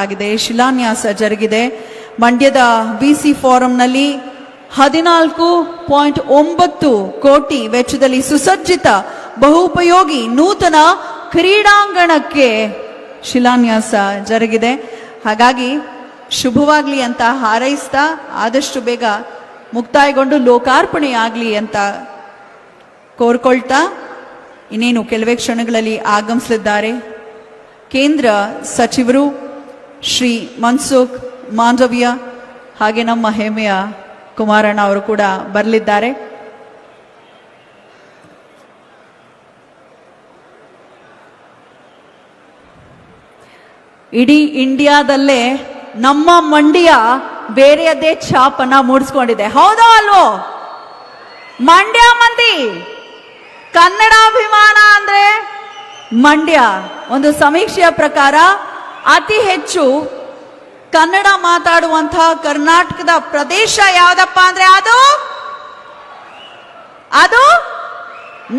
ಆಗಿದೆ, ಶಿಲಾನ್ಯಾಸ ಜರುಗಿದೆ. ಮಂಡ್ಯದ ಬಿಸಿ ಫಾರಂನಲ್ಲಿ 14.9 ಕೋಟಿ ವೆಚ್ಚದಲ್ಲಿ ಸುಸಜ್ಜಿತ ಬಹುಪಯೋಗಿ ನೂತನ ಕ್ರೀಡಾಂಗಣಕ್ಕೆ ಶಿಲಾನ್ಯಾಸ ಜರುಗಿದೆ. ಹಾಗಾಗಿ ಶುಭವಾಗ್ಲಿ ಅಂತ ಹಾರೈಸ್ತಾ ಆದಷ್ಟು ಬೇಗ ಮುಕ್ತಾಯಗೊಂಡು ಲೋಕಾರ್ಪಣೆ ಆಗಲಿ ಅಂತ ಕೋರ್ಕೊಳ್ತಾ ಇನ್ನೇನು ಕೆಲವೇ ಕ್ಷಣಗಳಲ್ಲಿ ಆಗಮಿಸಲಿದ್ದಾರೆ ಕೇಂದ್ರ ಸಚಿವರು ಶ್ರೀ ಮನ್ಸುಖ್ ಮಾಂಡವಿಯಾ, ಹಾಗೆ ನಮ್ಮ ಹೆಮ್ಮೆಯ ಕುಮಾರಣ್ಣ ಅವರು ಕೂಡ ಬರಲಿದ್ದಾರೆ. ಇಡೀ ಇಂಡಿಯಾದಲ್ಲೇ ನಮ್ಮ ಮಂಡ್ಯ ಬೇರೆಯದೇ ಛಾಪನ್ನ ಮೂಡಿಸ್ಕೊಂಡಿದೆ. ಹೌದೋ ಅಲ್ವೋ? ಮಂಡ್ಯ ಮಂದಿ ಕನ್ನಡಾಭಿಮಾನ ಅಂದ್ರೆ ಮಂಡ್ಯ. ಒಂದು ಸಮೀಕ್ಷೆಯ ಪ್ರಕಾರ ಅತಿ ಹೆಚ್ಚು ಕನ್ನಡ ಮಾತಾಡುವಂತಹ ಕರ್ನಾಟಕದ ಪ್ರದೇಶ ಯಾವ್ದಪ್ಪ ಅಂದ್ರೆ ಅದು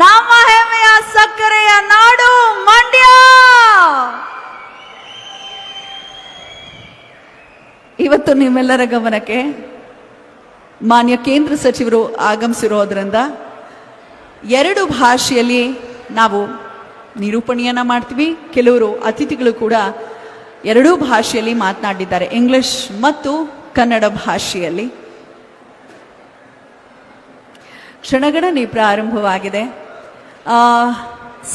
ನಮ್ಮ ಹೆಮ್ಮೆಯ ಸಕ್ಕರೆಯ ನಾಡು ಮಂಡ್ಯ. ಇವತ್ತು ನಿಮ್ಮೆಲ್ಲರ ಗಮನಕ್ಕೆ ಮಾನ್ಯ ಕೇಂದ್ರ ಸಚಿವರು ಆಗಮಿಸಿರೋದ್ರಿಂದ 2 ಭಾಷೆಯಲ್ಲಿ ನಾವು ನಿರೂಪಣೆಯನ್ನ ಮಾಡ್ತೀವಿ. ಕೆಲವರು ಅತಿಥಿಗಳು ಕೂಡ 2 ಭಾಷೆಯಲ್ಲಿ ಮಾತನಾಡಿದ್ದಾರೆ, ಇಂಗ್ಲಿಷ್ ಮತ್ತು ಕನ್ನಡ ಭಾಷೆಯಲ್ಲಿ. ಕ್ಷಣಗಣನೆ ಪ್ರಾರಂಭವಾಗಿದೆ.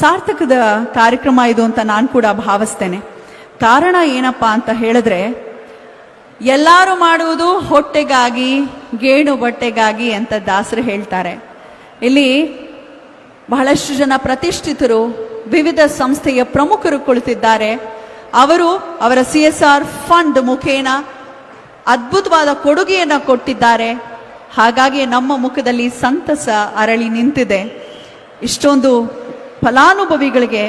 ಸಾರ್ಥಕದ ಕಾರ್ಯಕ್ರಮ ಇದು ಅಂತ ನಾನು ಕೂಡ ಭಾವಿಸ್ತೇನೆ. ಕಾರಣ ಏನಪ್ಪಾ ಅಂತ ಹೇಳಿದ್ರೆ, ಎಲ್ಲರೂ ಮಾಡುವುದು ಹೊಟ್ಟೆಗಾಗಿ, ಗೇಣು ಬಟ್ಟೆಗಾಗಿ ಅಂತ ದಾಸರು ಹೇಳ್ತಾರೆ. ಇಲ್ಲಿ ಬಹಳಷ್ಟು ಜನ ಪ್ರತಿಷ್ಠಿತರು, ವಿವಿಧ ಸಂಸ್ಥೆಯ ಪ್ರಮುಖರು ಕುಳಿತಿದ್ದಾರೆ. ಅವರು ಅವರ CSR ಫಂಡ್ ಮುಖೇನ ಅದ್ಭುತವಾದ ಕೊಡುಗೆಯನ್ನು ಕೊಟ್ಟಿದ್ದಾರೆ. ಹಾಗಾಗಿ ನಮ್ಮ ಮುಖದಲ್ಲಿ ಸಂತಸ ಅರಳಿ ನಿಂತಿದೆ. ಇಷ್ಟೊಂದು ಫಲಾನುಭವಿಗಳಿಗೆ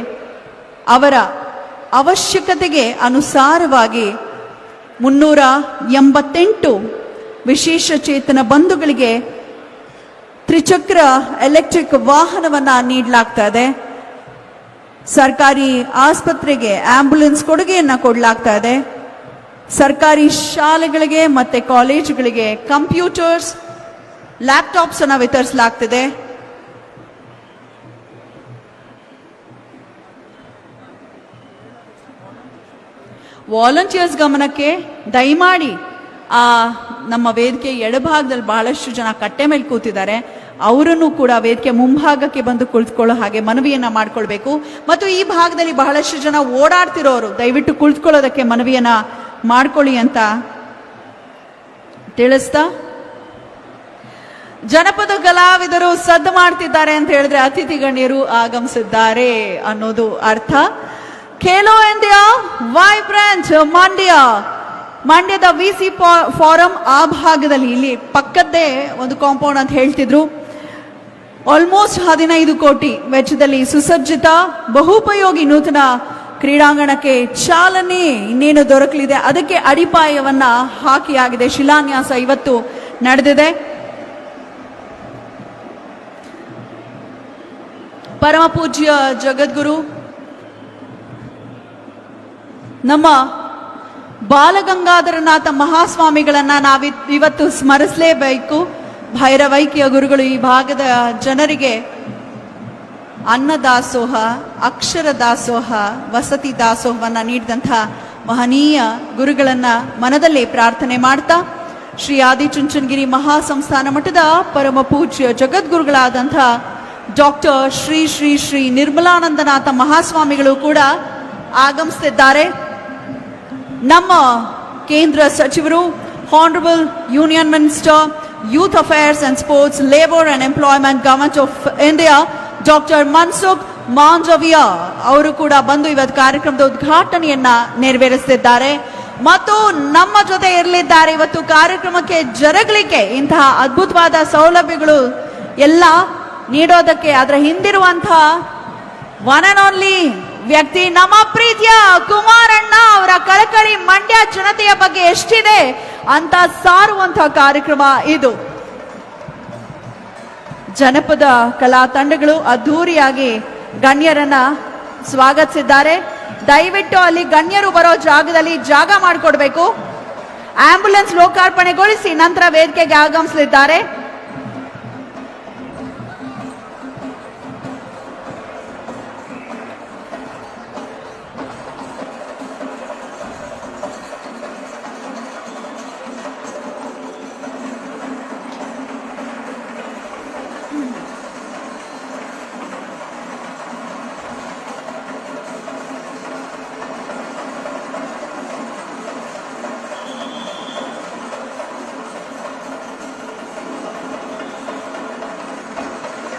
ಅವರ ಅವಶ್ಯಕತೆಗೆ ಅನುಸಾರವಾಗಿ 388 ವಿಶೇಷ ಚೇತನ ಬಂಧುಗಳಿಗೆ ತ್ರಿಚಕ್ರ ಎಲೆಕ್ಟ್ರಿಕ್ ವಾಹನವನ್ನ ನೀಡಲಾಗ್ತಾ ಇದೆ. ಸರ್ಕಾರಿ ಆಸ್ಪತ್ರೆಗೆ ಆಂಬ್ಯುಲೆನ್ಸ್ ಕೊಡುಗೆಯನ್ನ ಕೊಡಲಾಗ್ತಾ ಇದೆ. ಸರ್ಕಾರಿ ಶಾಲೆಗಳಿಗೆ ಮತ್ತೆ ಕಾಲೇಜುಗಳಿಗೆ ಕಂಪ್ಯೂಟರ್ಸ್, ಲ್ಯಾಪ್ಟಾಪ್ಸ್ ಅನ್ನ ವಿತರಿಸಲಾಗ್ತಿದೆ. ವಾಲಂಟಿಯರ್ಸ್ ಗಮನಕ್ಕೆ ದಯಮಾಡಿ ನಮ್ಮ ವೇದಿಕೆ ಎಡಭಾಗದಲ್ಲಿ ಬಹಳಷ್ಟು ಜನ ಕಟ್ಟೆ ಮೇಲೆ ಕೂತಿದ್ದಾರೆ, ಅವರನ್ನು ಕೂಡ ವೇದಿಕೆ ಮುಂಭಾಗಕ್ಕೆ ಬಂದು ಕುಳಿತುಕೊಳ್ಳೋ ಹಾಗೆ ಮನವಿಯನ್ನ ಮಾಡ್ಕೊಳ್ಬೇಕು. ಮತ್ತು ಈ ಭಾಗದಲ್ಲಿ ಬಹಳಷ್ಟು ಜನ ಓಡಾಡ್ತಿರೋರು ದಯವಿಟ್ಟು ಕುಳಿತುಕೊಳ್ಳೋದಕ್ಕೆ ಮನವಿಯನ್ನ ಮಾಡ್ಕೊಳ್ಳಿ ಅಂತ ತಿಳಿಸ್ತಾ, ಜನಪದ ಕಲಾವಿದರು ಸದ್ದು ಮಾಡ್ತಿದ್ದಾರೆ ಅಂತ ಹೇಳಿದ್ರೆ ಅತಿಥಿ ಗಣ್ಯರು ಆಗಮಿಸಿದ್ದಾರೆ ಅನ್ನೋದು ಅರ್ಥ. ಖೇಲೋ ಇಂಡಿಯಾ ವೈಬ್ರೆಂಟ್ ಮಂಡ್ಯದ ವಿಸಿ ಫಾರಂ ಆ ಭಾಗದಲ್ಲಿ, ಇಲ್ಲಿ ಪಕ್ಕದ್ದೇ ಒಂದು ಕಾಂಪೌಂಡ್ ಅಂತ ಹೇಳ್ತಿದ್ರು. ಆಲ್ಮೋಸ್ಟ್ 15 ಕೋಟಿ ವೆಚ್ಚದಲ್ಲಿ ಸುಸಜ್ಜಿತ ಬಹುಪಯೋಗಿ ನೂತನ ಕ್ರೀಡಾಂಗಣಕ್ಕೆ ಚಾಲನೆ ಇನ್ನೇನು ದೊರಕಲಿದೆ. ಅದಕ್ಕೆ ಅಡಿಪಾಯವನ್ನ ಹಾಕಿಯಾಗಿದೆ. ಶಿಲಾನ್ಯಾಸ ಇವತ್ತು ನಡೆದಿದೆ. ಪರಮ ಪೂಜ್ಯ ಜಗದ್ಗುರು ನಮ್ಮ ಬಾಲಗಂಗಾಧರನಾಥ ಮಹಾಸ್ವಾಮಿಗಳನ್ನ ನಾವಿವತ್ತು ಸ್ಮರಿಸಲೇಬೇಕು. ಭೈರವೈಕ್ಯ ಗುರುಗಳು ಈ ಭಾಗದ ಜನರಿಗೆ ಅನ್ನದಾಸೋಹ, ಅಕ್ಷರ ದಾಸೋಹ, ವಸತಿ ದಾಸೋಹವನ್ನ ನೀಡಿದಂತಹ ಮಹನೀಯ ಗುರುಗಳನ್ನ ಮನದಲ್ಲೇ ಪ್ರಾರ್ಥನೆ ಮಾಡ್ತಾ, ಶ್ರೀ ಆದಿಚುಂಚನಗಿರಿ ಮಹಾಸಂಸ್ಥಾನ ಮಠದ ಪರಮ ಪೂಜ್ಯ ಜಗದ್ಗುರುಗಳಾದಂತಹ ಡಾಕ್ಟರ್ ಶ್ರೀ ಶ್ರೀ ಶ್ರೀ ನಿರ್ಮಲಾನಂದನಾಥ ಮಹಾಸ್ವಾಮಿಗಳು ಕೂಡ ಆಗಮಿಸುತ್ತಿದ್ದಾರೆ. ನಮ್ಮ ಕೇಂದ್ರ ಸಚಿವರು, honourable union minister, youth affairs and sports, labour and employment, government of India, doctor Mansukh Mandaviya ಅವರು ಕೂಡ ಬಂದು ಇವತ್ತು ಕಾರ್ಯಕ್ರಮದ ಉದ್ಘಾಟನೆಯನ್ನ ನೆರವೇರಿಸುತ್ತಿದ್ದಾರೆ. ಮತ್ತು ನಮ್ಮ ಜೊತೆ ಇರಲಿದ್ದಾರೆ. ಇವತ್ತು ಕಾರ್ಯಕ್ರಮಕ್ಕೆ ಜರುಗಲಿಕ್ಕೆ ಇಂತಹ ಅದ್ಭುತವಾದ ಸೌಲಭ್ಯಗಳು ಎಲ್ಲ ನೀಡೋದಕ್ಕೆ ಅದರ ಹಿಂದಿರುವಂತಹ ಒನ್ ಅಂಡ್ ಓನ್ಲಿ ವ್ಯಕ್ತಿ ನಮ್ಮ ಪ್ರೀತಿಯ ಕುಮಾರಣ್ಣ ಅವರ ಕಳಕಳಿ ಮಂಡ್ಯ ಜನತೆಯ ಬಗ್ಗೆ ಎಷ್ಟಿದೆ ಅಂತ ಸಾರುವಂತಹ ಕಾರ್ಯಕ್ರಮ ಇದು. ಜನಪದ ಕಲಾ ತಂಡಗಳು ಅದ್ಧೂರಿಯಾಗಿ ಗಣ್ಯರನ್ನ ಸ್ವಾಗತಿಸಿದ್ದಾರೆ. ದಯವಿಟ್ಟು ಅಲ್ಲಿ ಗಣ್ಯರು ಬರೋ ಜಾಗದಲ್ಲಿ ಜಾಗ ಮಾಡಿಕೊಡ್ಬೇಕು. ಆಂಬ್ಯುಲೆನ್ಸ್ ಲೋಕಾರ್ಪಣೆಗೊಳಿಸಿ ನಂತರ ವೇದಿಕೆಗೆ ಆಗಮಿಸಲಿದ್ದಾರೆ.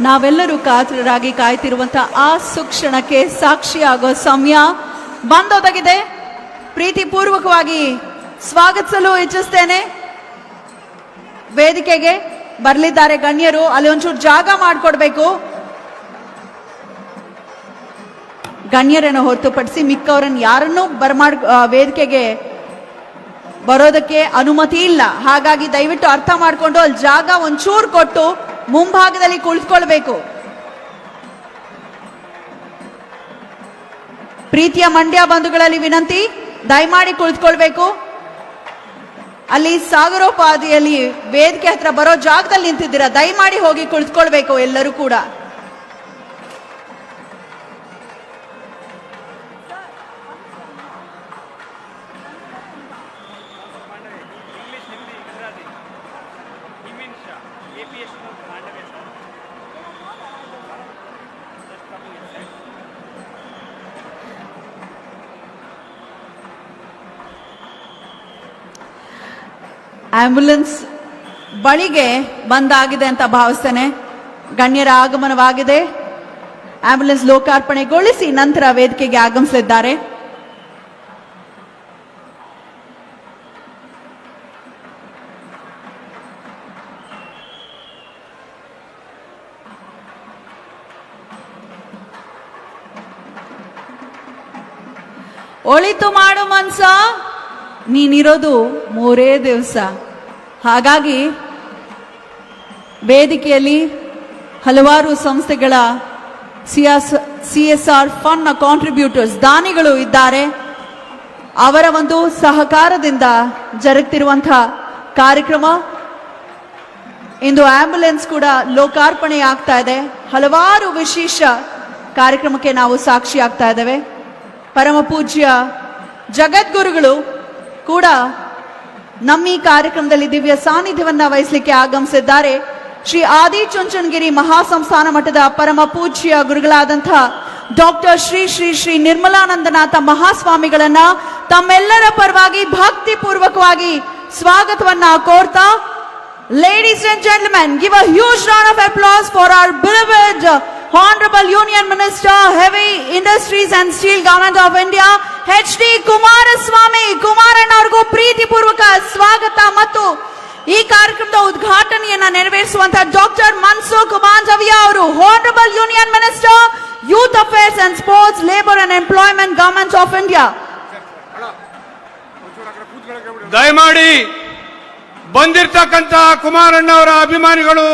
ನಾವೆಲ್ಲರೂ ಕಾತರರಾಗಿ ಕಾಯ್ತಿರುವಂತಹ ಆ ಸುಕ್ಷಣಕ್ಕೆ ಸಾಕ್ಷಿಯಾಗೋ ಸಮಯ ಬಂದೊದಗಿದೆ. ಪ್ರೀತಿಪೂರ್ವಕವಾಗಿ ಸ್ವಾಗತಿಸಲು ಇಚ್ಛಿಸ್ತೇನೆ. ವೇದಿಕೆಗೆ ಬರಲಿದ್ದಾರೆ ಗಣ್ಯರು, ಅಲ್ಲಿ ಒಂಚೂರು ಜಾಗ ಮಾಡಿಕೊಡ್ಬೇಕು. ಗಣ್ಯರನ್ನು ಹೊರತುಪಡಿಸಿ ಮಿಕ್ಕವರನ್ನು ಯಾರನ್ನೂ ವೇದಿಕೆಗೆ ಬರೋದಕ್ಕೆ ಅನುಮತಿ ಇಲ್ಲ. ಹಾಗಾಗಿ ದಯವಿಟ್ಟು ಅರ್ಥ ಮಾಡಿಕೊಂಡು ಅಲ್ಲಿ ಜಾಗ ಒಂಚೂರು ಕೊಟ್ಟು ಮುಂಭಾಗದಲ್ಲಿ ಕುಳಿತುಕೊಳ್ಬೇಕು. ಪ್ರೀತಿಯ ಮಂಡ್ಯ ಬಂಧುಗಳಲ್ಲಿ ವಿನಂತಿ, ದಯಮಾಡಿ ಕುಳಿತುಕೊಳ್ಬೇಕು. ಅಲ್ಲಿ ಸಾಗರೋಪಾದಿಯಲ್ಲಿ ವೇದಿಕೆ ಹತ್ರ ಬರೋ ಜಾಗದಲ್ಲಿ ನಿಂತಿದ್ದೀರಾ, ದಯಮಾಡಿ ಹೋಗಿ ಕುಳಿತುಕೊಳ್ಬೇಕು ಎಲ್ಲರೂ ಕೂಡ. ಆಂಬ್ಯುಲೆನ್ಸ್ ಬಳಿಗೆ ಬಂದಾಗಿದೆ ಅಂತ ಭಾವಿಸ್ತೇನೆ. ಗಣ್ಯರ ಆಗಮನವಾಗಿದೆ. ಆಂಬ್ಯುಲೆನ್ಸ್ ಲೋಕಾರ್ಪಣೆಗೊಳಿಸಿ ನಂತರ ವೇದಿಕೆಗೆ ಆಗಮಿಸಲಿದ್ದಾರೆ. ಒಳಿತು ಮಾಡು ಮನ್ಸ, ನೀನಿರೋದು 3 ದಿವಸ. ಹಾಗಾಗಿ ವೇದಿಕೆಯಲ್ಲಿ ಹಲವಾರು ಸಂಸ್ಥೆಗಳ CSR ಫಂಡ್ನ ಕಾಂಟ್ರಿಬ್ಯೂಟರ್ಸ್ ದಾನಿಗಳು ಇದ್ದಾರೆ. ಅವರ ಒಂದು ಸಹಕಾರದಿಂದ ಜರುಗುತ್ತಿರುವಂತಹ ಕಾರ್ಯಕ್ರಮ. ಇಂದು ಆಂಬ್ಯುಲೆನ್ಸ್ ಕೂಡ ಲೋಕಾರ್ಪಣೆ ಆಗ್ತಾ ಇದೆ. ಹಲವಾರು ವಿಶೇಷ ಕಾರ್ಯಕ್ರಮಕ್ಕೆ ನಾವು ಸಾಕ್ಷಿ ಆಗ್ತಾ ಇದ್ದೇವೆ. ಪರಮ ಪೂಜ್ಯ ಜಗದ್ಗುರುಗಳು ಕೂಡ ನಮ್ಮ ಈ ಕಾರ್ಯಕ್ರಮದಲ್ಲಿ ದಿವ್ಯ ಸಾನ್ನಿಧ್ಯವನ್ನ ವಹಿಸಲಿಕ್ಕೆ ಆಗಮಿಸಿದ್ದಾರೆ. ಶ್ರೀ ಆದಿಚುಂಚನಗಿರಿ ಮಹಾಸಂಸ್ಥಾನ ಮಠದ ಪರಮ ಪೂಜ್ಯ ಗುರುಗಳಾದಂತಹ ಡಾಕ್ಟರ್ ಶ್ರೀ ಶ್ರೀ ಶ್ರೀ ನಿರ್ಮಲಾನಂದನಾಥ ಮಹಾಸ್ವಾಮಿಗಳನ್ನ ತಮ್ಮೆಲ್ಲರ ಪರವಾಗಿ ಭಕ್ತಿ ಪೂರ್ವಕವಾಗಿ ಸ್ವಾಗತವನ್ನ ಕೋರ್ತಾ, ladies and gentlemen, give a huge round of applause for our beloved Honorable Union Minister, Heavy Industries and Steel Government of India, HD Kumaraswamy ಕುಮಾರಣ್ಣವರಿಗೂ ಪ್ರೀತಿಪೂರ್ವಕ ಸ್ವಾಗತ. ಮತ್ತು ಈ ಕಾರ್ಯಕ್ರಮದ ಉದ್ಘಾಟನೆಯನ್ನ ನೆರವೇರಿಸುವಂತಹ ಡಾಕ್ಟರ್ ಮನ್ಸುಖ್ ಮಾಂಡವಿಯಾ ಅವರು, Honorable Union Minister, Youth Affairs and Sports, Labor and Employment, Government of India. ದಯಮಾಡಿ ಬಂದಿರತಕ್ಕಂತ ಕುಮಾರಣ್ಣವರ ಅಭಿಮಾನಿಗಳು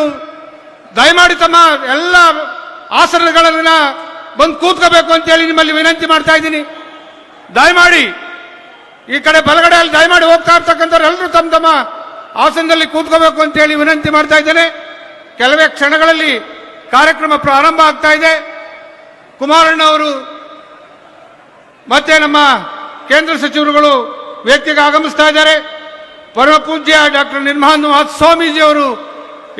ದಯಮಾಡಿ ತಮ್ಮ ಎಲ್ಲ ಆಸನಗಳನ್ನ ಬಂದು ಕೂತ್ಕೋಬೇಕು ಅಂತ ಹೇಳಿ ನಿಮ್ಮಲ್ಲಿ ವಿನಂತಿ ಮಾಡ್ತಾ ಇದ್ದೀನಿ. ದಯಮಾಡಿ ಈ ಕಡೆ ಬಲಗಡೆಯಲ್ಲಿ ದಯಮಾಡಿ ಹೋಗ್ತಾ ಇರ್ತಕ್ಕಂಥವ್ರು ಎಲ್ಲರೂ ತಮ್ಮ ತಮ್ಮ ಆಸನದಲ್ಲಿ ಕೂತ್ಕೋಬೇಕು ಅಂತ ಹೇಳಿ ವಿನಂತಿ ಮಾಡ್ತಾ ಇದ್ದೇನೆ. ಕೆಲವೇ ಕ್ಷಣಗಳಲ್ಲಿ ಕಾರ್ಯಕ್ರಮ ಪ್ರಾರಂಭ ಆಗ್ತಾ ಇದೆ. ಕುಮಾರಣ್ಣವರು ಮತ್ತೆ ನಮ್ಮ ಕೇಂದ್ರ ಸಚಿವರುಗಳು ವೇದಿಕೆಗೆ ಆಗಮಿಸ್ತಾ ಇದ್ದಾರೆ. ಪರಮ ಪೂಜ್ಯ ಡಾಕ್ಟರ್ ನಿರ್ಮಲಾನಂದ ಸ್ವಾಮೀಜಿ ಅವರು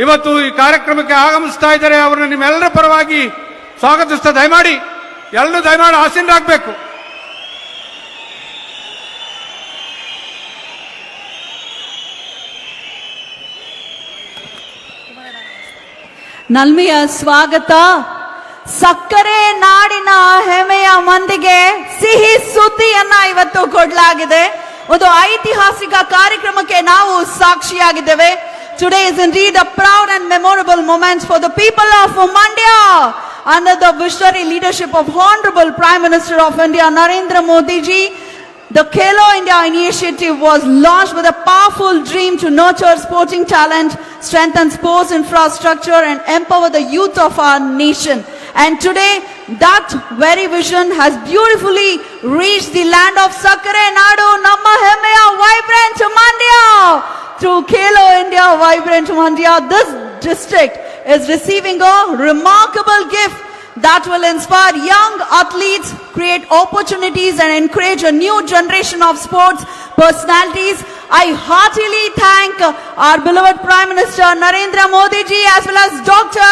ಇವತ್ತು ಈ ಕಾರ್ಯಕ್ರಮಕ್ಕೆ ಆಗಮಿಸ್ತಾ ಇದ್ದಾರೆ. ಅವರನ್ನು ನಿಮ್ಮೆಲ್ಲರ ಪರವಾಗಿ ಸ್ವಾಗತಿಸ್ತಾ ದಯಮಾಡಿ ಎಲ್ಲರೂ ದಯಮಾಡಿ ಆಸೀನರಾಗಬೇಕು. ನಲ್ಮೆಯ ಸ್ವಾಗತ. ಸಕ್ಕರೆ ನಾಡಿನ ಹೆಮ್ಮೆಯ ಮಂದಿಗೆ ಸಿಹಿ ಸುದ್ದಿಯನ್ನ ಇವತ್ತು ಕೊಡಲಾಗಿದೆ. ಒಂದು ಐತಿಹಾಸಿಕ ಕಾರ್ಯಕ್ರಮಕ್ಕೆ ನಾವು ಸಾಕ್ಷಿಯಾಗಿದ್ದೇವೆ. Today is indeed a proud and memorable moment for the people of Mandya under the visionary leadership of Honorable Prime Minister of India Narendra Modi ji. The Khelo India initiative was launched with a powerful dream to nurture sporting talent, strengthen sports infrastructure and empower the youth of our nation. And today, that very vision has beautifully reached the land of Sakkare Nadu, Namma Hemmeya Vibrant Mandya. Through Khelo India Vibrant Mandya, this district is receiving a remarkable gift that will inspire young athletes, create opportunities and encourage a new generation of sports personalities. I heartily thank our beloved Prime Minister Narendra Modi ji as well as Dr.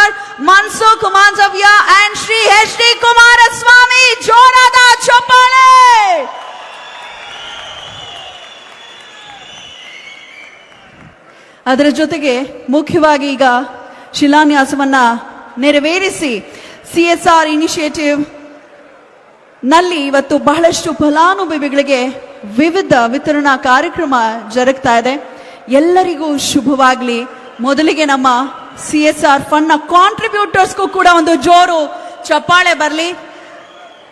Mansukh Mandaviya and Shri H.D. Kumaraswamy. Jorada Chapale! ಅದರ ಜೊತೆಗೆ ಮುಖ್ಯವಾಗಿ ಈಗ ಶಿಲಾನ್ಯಾಸವನ್ನ ನೆರವೇರಿಸಿ CSR initiative ನಲ್ಲಿ ಇವತ್ತು ಬಹಳಷ್ಟು ಫಲಾನುಭವಿಗಳಿಗೆ ವಿವಿಧ ವಿತರಣಾ ಕಾರ್ಯಕ್ರಮ ಜರುಗ್ತಾ ಇದೆ. ಎಲ್ಲರಿಗೂ ಶುಭವಾಗ್ಲಿ. ಮೊದಲಿಗೆ ನಮ್ಮ CSR ಫಂಡ್ ನ ಕಾಂಟ್ರಿಬ್ಯೂಟರ್ಸ್ಗೂ ಕೂಡ ಒಂದು ಜೋರು ಚಪ್ಪಾಳೆ ಬರಲಿ.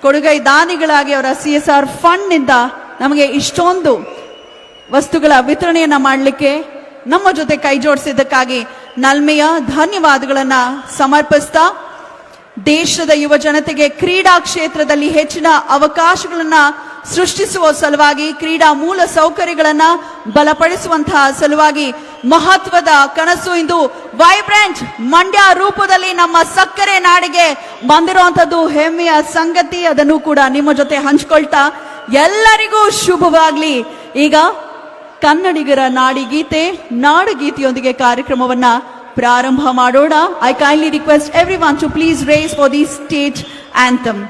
ಕೊಡುಗೈ ದಾನಿಗಳಾಗಿ ಅವರ CSR ಫಂಡ್ ನಿಂದ ನಮಗೆ ಇಷ್ಟೊಂದು ವಸ್ತುಗಳ ವಿತರಣೆಯನ್ನ ಮಾಡಲಿಕ್ಕೆ ನಮ್ಮ ಜೊತೆ ಕೈ ಜೋಡಿಸಿದ್ದಕ್ಕಾಗಿ ನಲ್ಮೆಯ ಧನ್ಯವಾದಗಳನ್ನ ಸಮರ್ಪಿಸ್ತಾ ದೇಶದ ಯುವ ಜನತೆಗೆ ಕ್ರೀಡಾ ಕ್ಷೇತ್ರದಲ್ಲಿ ಹೆಚ್ಚಿನ ಅವಕಾಶಗಳನ್ನ ಸೃಷ್ಟಿಸುವ ಸಲುವಾಗಿ ಕ್ರೀಡಾ ಮೂಲ ಸೌಕರ್ಯಗಳನ್ನ ಬಲಪಡಿಸುವಂತಹ ಸಲುವಾಗಿ ಮಹತ್ವದ ಕನಸು ಇಂದು ವೈಬ್ರೆಂಟ್ ಮಂಡ್ಯ ರೂಪದಲ್ಲಿ ನಮ್ಮ ಸಕ್ಕರೆ ನಾಡಿಗೆ ಬಂದಿರುವಂತದ್ದು ಹೆಮ್ಮೆಯ ಸಂಗತಿ. ಅದನ್ನು ಕೂಡ ನಿಮ್ಮ ಜೊತೆ ಹಂಚಿಕೊಳ್ತಾ ಎಲ್ಲರಿಗೂ ಶುಭವಾಗ್ಲಿ. ಈಗ ಕನ್ನಡಿಗರ ನಾಡಿಗೀತೆ ನಾಡಗೀತೆಯೊಂದಿಗೆ ಕಾರ್ಯಕ್ರಮವನ್ನ ಪ್ರಾರಂಭ ಮಾಡೋಣ. I kindly request everyone to please rise for the state anthem.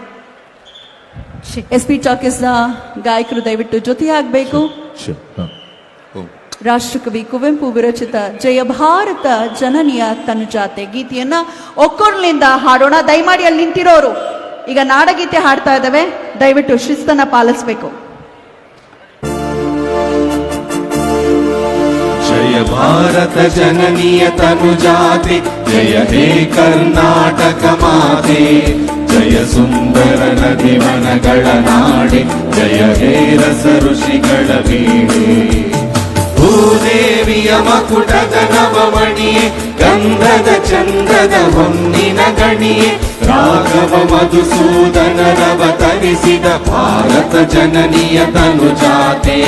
SP talkies ನ ಗಾಯಕರು ದಯವಿಟ್ಟು ಜೊತೆಯಾಗಬೇಕು. ರಾಷ್ಟ್ರಕವಿ ಕುವೆಂಪು ವಿರಚಿತ ಜಯ ಭಾರತ ಜನನಿಯ ತನುಜಾತೆ ಗೀತೆಯನ್ನ ಒಕ್ಕೊರ್ಲಿಂದ ಹಾಡೋಣ. ದಯಮಾಡಿ ಅಲ್ಲಿ ನಿಂತಿರೋರು ಈಗ ನಾಡಗೀತೆ ಹಾಡ್ತಾ ಇದ್ದಾವೆ, ದಯವಿಟ್ಟು ಶಿಸ್ತನ್ನ ಪಾಲಿಸಬೇಕು. जय भारत जननीय तनुजाते जय हे कर्नाटक माते जय सुंदर नदी वनಗಳ ನಾಡೆ जय हे रस ಋಷಿಗಳ ವೀಣೆ ಭೂದೇವಿಯ ಮಕುಟದ ನವಮಣಿಯೇ ಗಂಧದ ಚಂದ್ರದ ಹೊನ್ನಿನ ಗಣಿಯೇ ರಾಘವ ಮಧುಸೂದನರವತರಿಸಿದ ಭಾರತ ಜನನಿಯ ತನುಜಾತೆ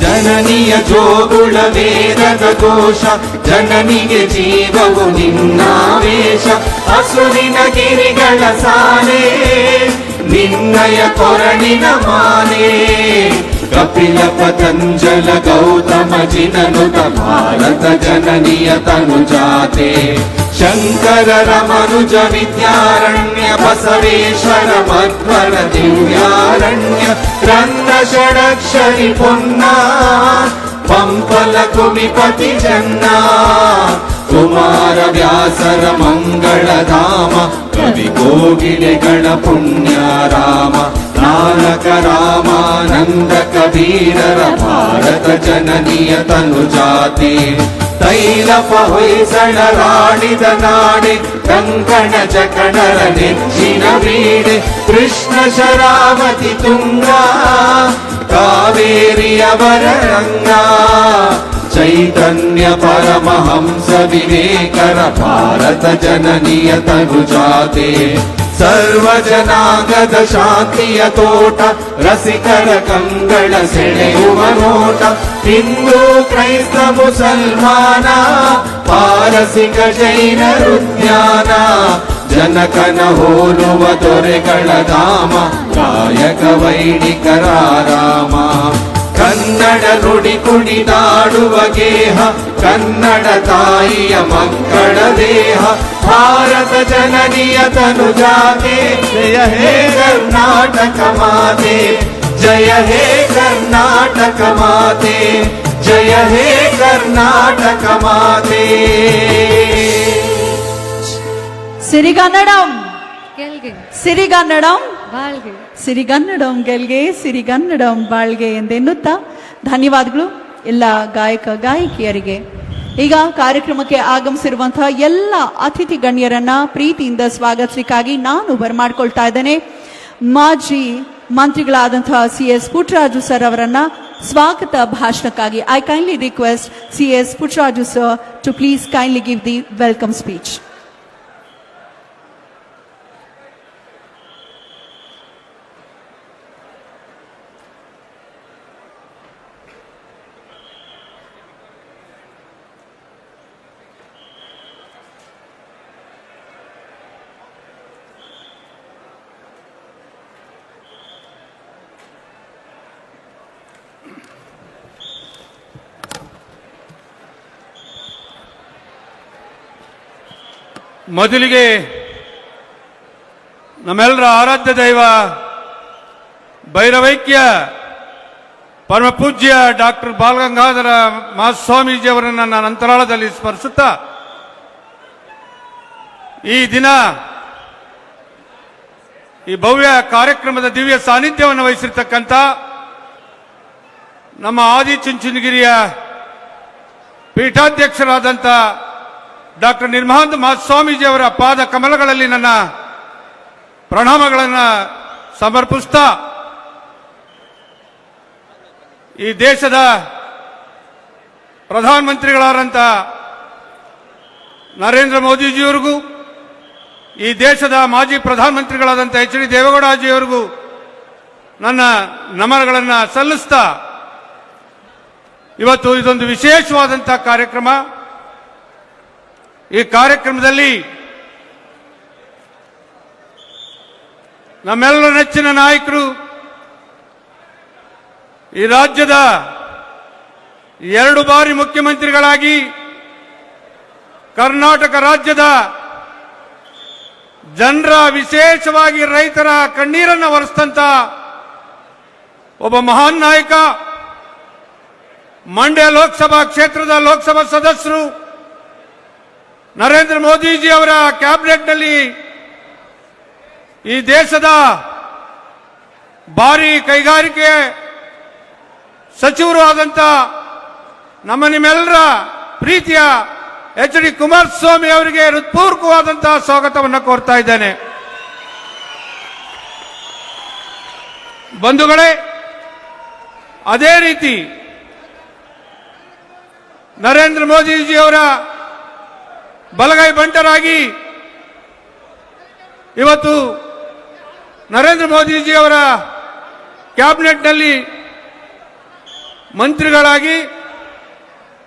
ಜನನಿಯ ಜೋಗುಳ ವೇದದ ಘೋಷ ಜನನಿಗೆ ಜೀವವು ನಿನ್ನಾವೇಶ ಹಸುರಿನ ಗಿರಿಗಳ ಸಾಲೆ ನಿನ್ನಯ ಕೊರಳಿನ ಮಾಲೆ ಕಪಿಲ ಪತಂಜಲ ಗೌತಮ ಜಿನನುತ ಭಾರತ ಜನನಿಯ ತನುಜಾತೆ ಶಂಕರರ ಮನುಜ ವಿದ್ಯಾರಣ್ಯ ಬಸವೇಶ್ವರ ಮಧ್ವರ ದಿವ್ಯಾರಣ್ಯ ರನ್ನ ಷಡಕ್ಷರಿ ಪೊನ್ನ ಪಂಪಲ ಕುಮಿಪತಿ ಜನ್ನ ಕುಮಾರ ವ್ಯಾಸರ ಮಂಗಳಧಾಮ ಕವಿ ಕೋಗಿಲೆಗಳ ಪುಣ್ಯ ರಾಮ ನಾನಕ ರಾಮಾನಂದ ಕಬೀರರ ಭಾರತ ಜನನಿಯ ತನುಜಾತೆ ತೈಲಪ ಹೊಯ್ಸಳರಾಡಿದ ನಾಡೆ ಕಂಕಣ ಚಕಣರ ನೆಚ್ಚಿನ ವೀಡೆ ಕೃಷ್ಣ ಶರಾವತಿ ತುಂಗ ಕಾವೇರಿಯವರ ರಂಗ ಚೈತನ್ಯ ಪರಮಹಂಸ ವಿವೇಕರ ಭಾರತ ಜನನಿಯ ತನುಜಾತೆ ಸರ್ವ ಜನಾಂಗದ ಶಾಂತಿಯ ತೋಟ ರಸಿಕರ ಕಂಗಳ ಸೆಳೆಯುವ ನೋಟ ಹಿಂದೂ ಕ್ರೈಸ್ತ ಮುಸಲ್ಮಾನ ಪಾರಸಿಕ ಜೈನರ ಉದ್ಯಾನ ಜನಕನ ಹೋಲುವ ದೊರೆಗಳ ಧಾಮ ಕಾಯಕ ವೈಣಿಕರ ರಾಮ ಕನ್ನಡ ನುಡಿ ಕುಣಿದಾಡುವ ಗೇಹ ಕನ್ನಡ ತಾಯಿಯ ಮಕ್ಕಳ ದೇಹ ಭಾರತ ಜನನಿಯ ತನುಜಾತೆ ಜಯ ಹೇ ಕರ್ನಾಟಕ ಮಾತೆ ಜಯ ಹೇ ಕರ್ನಾಟಕ ಮಾತೆ ಜಯ ಹೇ ಕರ್ನಾಟಕ ಮಾತೆ. ಸಿರಿಗನ್ನಡಂ ಗೆಲ್ಗೆ ಸಿರಿಗನ್ನಡಂ ಬಾಳ್ಗೆ ಸಿರಿಗನ್ನಡಂ ಗೆಲ್ಗೆ ಸಿರಿಗನ್ನಡಂ ಬಾಳ್ಗೆ ಎಂದೆನ್ನುತ್ತಾ ಧನ್ಯವಾದಗಳು ಎಲ್ಲ ಗಾಯಕ ಗಾಯಕಿಯರಿಗೆ. ಈಗ ಕಾರ್ಯಕ್ರಮಕ್ಕೆ ಆಗಮಿಸಿರುವಂತಹ ಎಲ್ಲ ಅತಿಥಿ ಗಣ್ಯರನ್ನ ಪ್ರೀತಿಯಿಂದ ಸ್ವಾಗತಿಸಲಿಕ್ಕಾಗಿ ನಾನು ಬರಮಾಡ್ಕೊಳ್ತಾ ಇದ್ದೇನೆ. ಮಾಜಿ ಮಂತ್ರಿಗಳಾದಂತಹ CS ಪುಟ್ಟರಾಜು ಸರ್ ಅವರನ್ನ ಸ್ವಾಗತ ಭಾಷಣಕ್ಕಾಗಿ I kindly request CS Puttaraju sir to please kindly give the welcome speech. ಮೊದಲಿಗೆ ನಮ್ಮೆಲ್ಲರ ಆರಾಧ್ಯ ದೈವ ಭೈರವೈಕ್ಯ ಪರಮ ಪೂಜ್ಯ ಡಾಕ್ಟರ್ ಬಾಲಗಂಗಾಧರ ಮಹಾಸ್ವಾಮೀಜಿಯವರನ್ನು ನಾನು ಅಂತರಾಳದಲ್ಲಿ ಸ್ಮರಿಸುತ್ತಾ, ಈ ದಿನ ಈ ಭವ್ಯ ಕಾರ್ಯಕ್ರಮದ ದಿವ್ಯ ಸಾನ್ನಿಧ್ಯವನ್ನು ವಹಿಸಿರ್ತಕ್ಕಂಥ ನಮ್ಮ ಆದಿಚುಂಚನಗಿರಿಯ ಪೀಠಾಧ್ಯಕ್ಷರಾದಂಥ ಡಾಕ್ಟರ್ ನಿರ್ಮಹಾಂತ ಮಹಾಸ್ವಾಮೀಜಿಯವರ ಪಾದ ಕಮಲಗಳಲ್ಲಿ ನನ್ನ ಪ್ರಣಾಮಗಳನ್ನು ಸಮರ್ಪಿಸ್ತಾ, ಈ ದೇಶದ ಪ್ರಧಾನಮಂತ್ರಿಗಳಾದಂಥ ನರೇಂದ್ರ ಮೋದಿಜಿಯವರಿಗೂ, ಈ ದೇಶದ ಮಾಜಿ ಪ್ರಧಾನಮಂತ್ರಿಗಳಾದಂಥ ಎಚ್ ಡಿ ದೇವೇಗೌಡಜಿಯವರಿಗೂ ನನ್ನ ನಮನಗಳನ್ನು ಸಲ್ಲಿಸ್ತಾ, ಇವತ್ತು ಇದೊಂದು ವಿಶೇಷವಾದಂಥ ಕಾರ್ಯಕ್ರಮ. ಈ ಕಾರ್ಯಕ್ರಮದಲ್ಲಿ ನಮ್ಮೆಲ್ಲರ ನೆಚ್ಚಿನ ನಾಯಕರು, ಈ ರಾಜ್ಯದ 2 ಬಾರಿ ಮುಖ್ಯಮಂತ್ರಿಗಳಾಗಿ ಕರ್ನಾಟಕ ರಾಜ್ಯದ ಜನರ, ವಿಶೇಷವಾಗಿ ರೈತರ ಕಣ್ಣೀರನ್ನು ಒರೆಸಿದಂತ ಒಬ್ಬ ಮಹಾನ್ ನಾಯಕ, ಮಂಡ್ಯ ಲೋಕಸಭಾ ಕ್ಷೇತ್ರದ ಲೋಕಸಭಾ ಸದಸ್ಯರು, ನರೇಂದ್ರ ಮೋದಿಜಿ ಅವರ ಕ್ಯಾಬಿನೆಟ್ನಲ್ಲಿ ಈ ದೇಶದ ಭಾರಿ ಕೈಗಾರಿಕೆ ಸಚಿವರು ಆದಂತ ನಿಮ್ಮೆಲ್ಲರ ಪ್ರೀತಿಯ ಎಚ್ ಡಿ ಕುಮಾರಸ್ವಾಮಿ ಅವರಿಗೆ ಹೃತ್ಪೂರ್ವಕವಾದಂತಹ ಸ್ವಾಗತವನ್ನು ಕೋರ್ತಾ ಇದ್ದೇನೆ. ಬಂಧುಗಳೇ, ಅದೇ ರೀತಿ ನರೇಂದ್ರ ಮೋದಿಜಿಯವರ ಬಲಗೈ ಬಂಟರಾಗಿ ಇವತ್ತು ನರೇಂದ್ರ ಮೋದಿಜಿಯವರ ಕ್ಯಾಬಿನೆಟ್ನಲ್ಲಿ ಮಂತ್ರಿಗಳಾಗಿ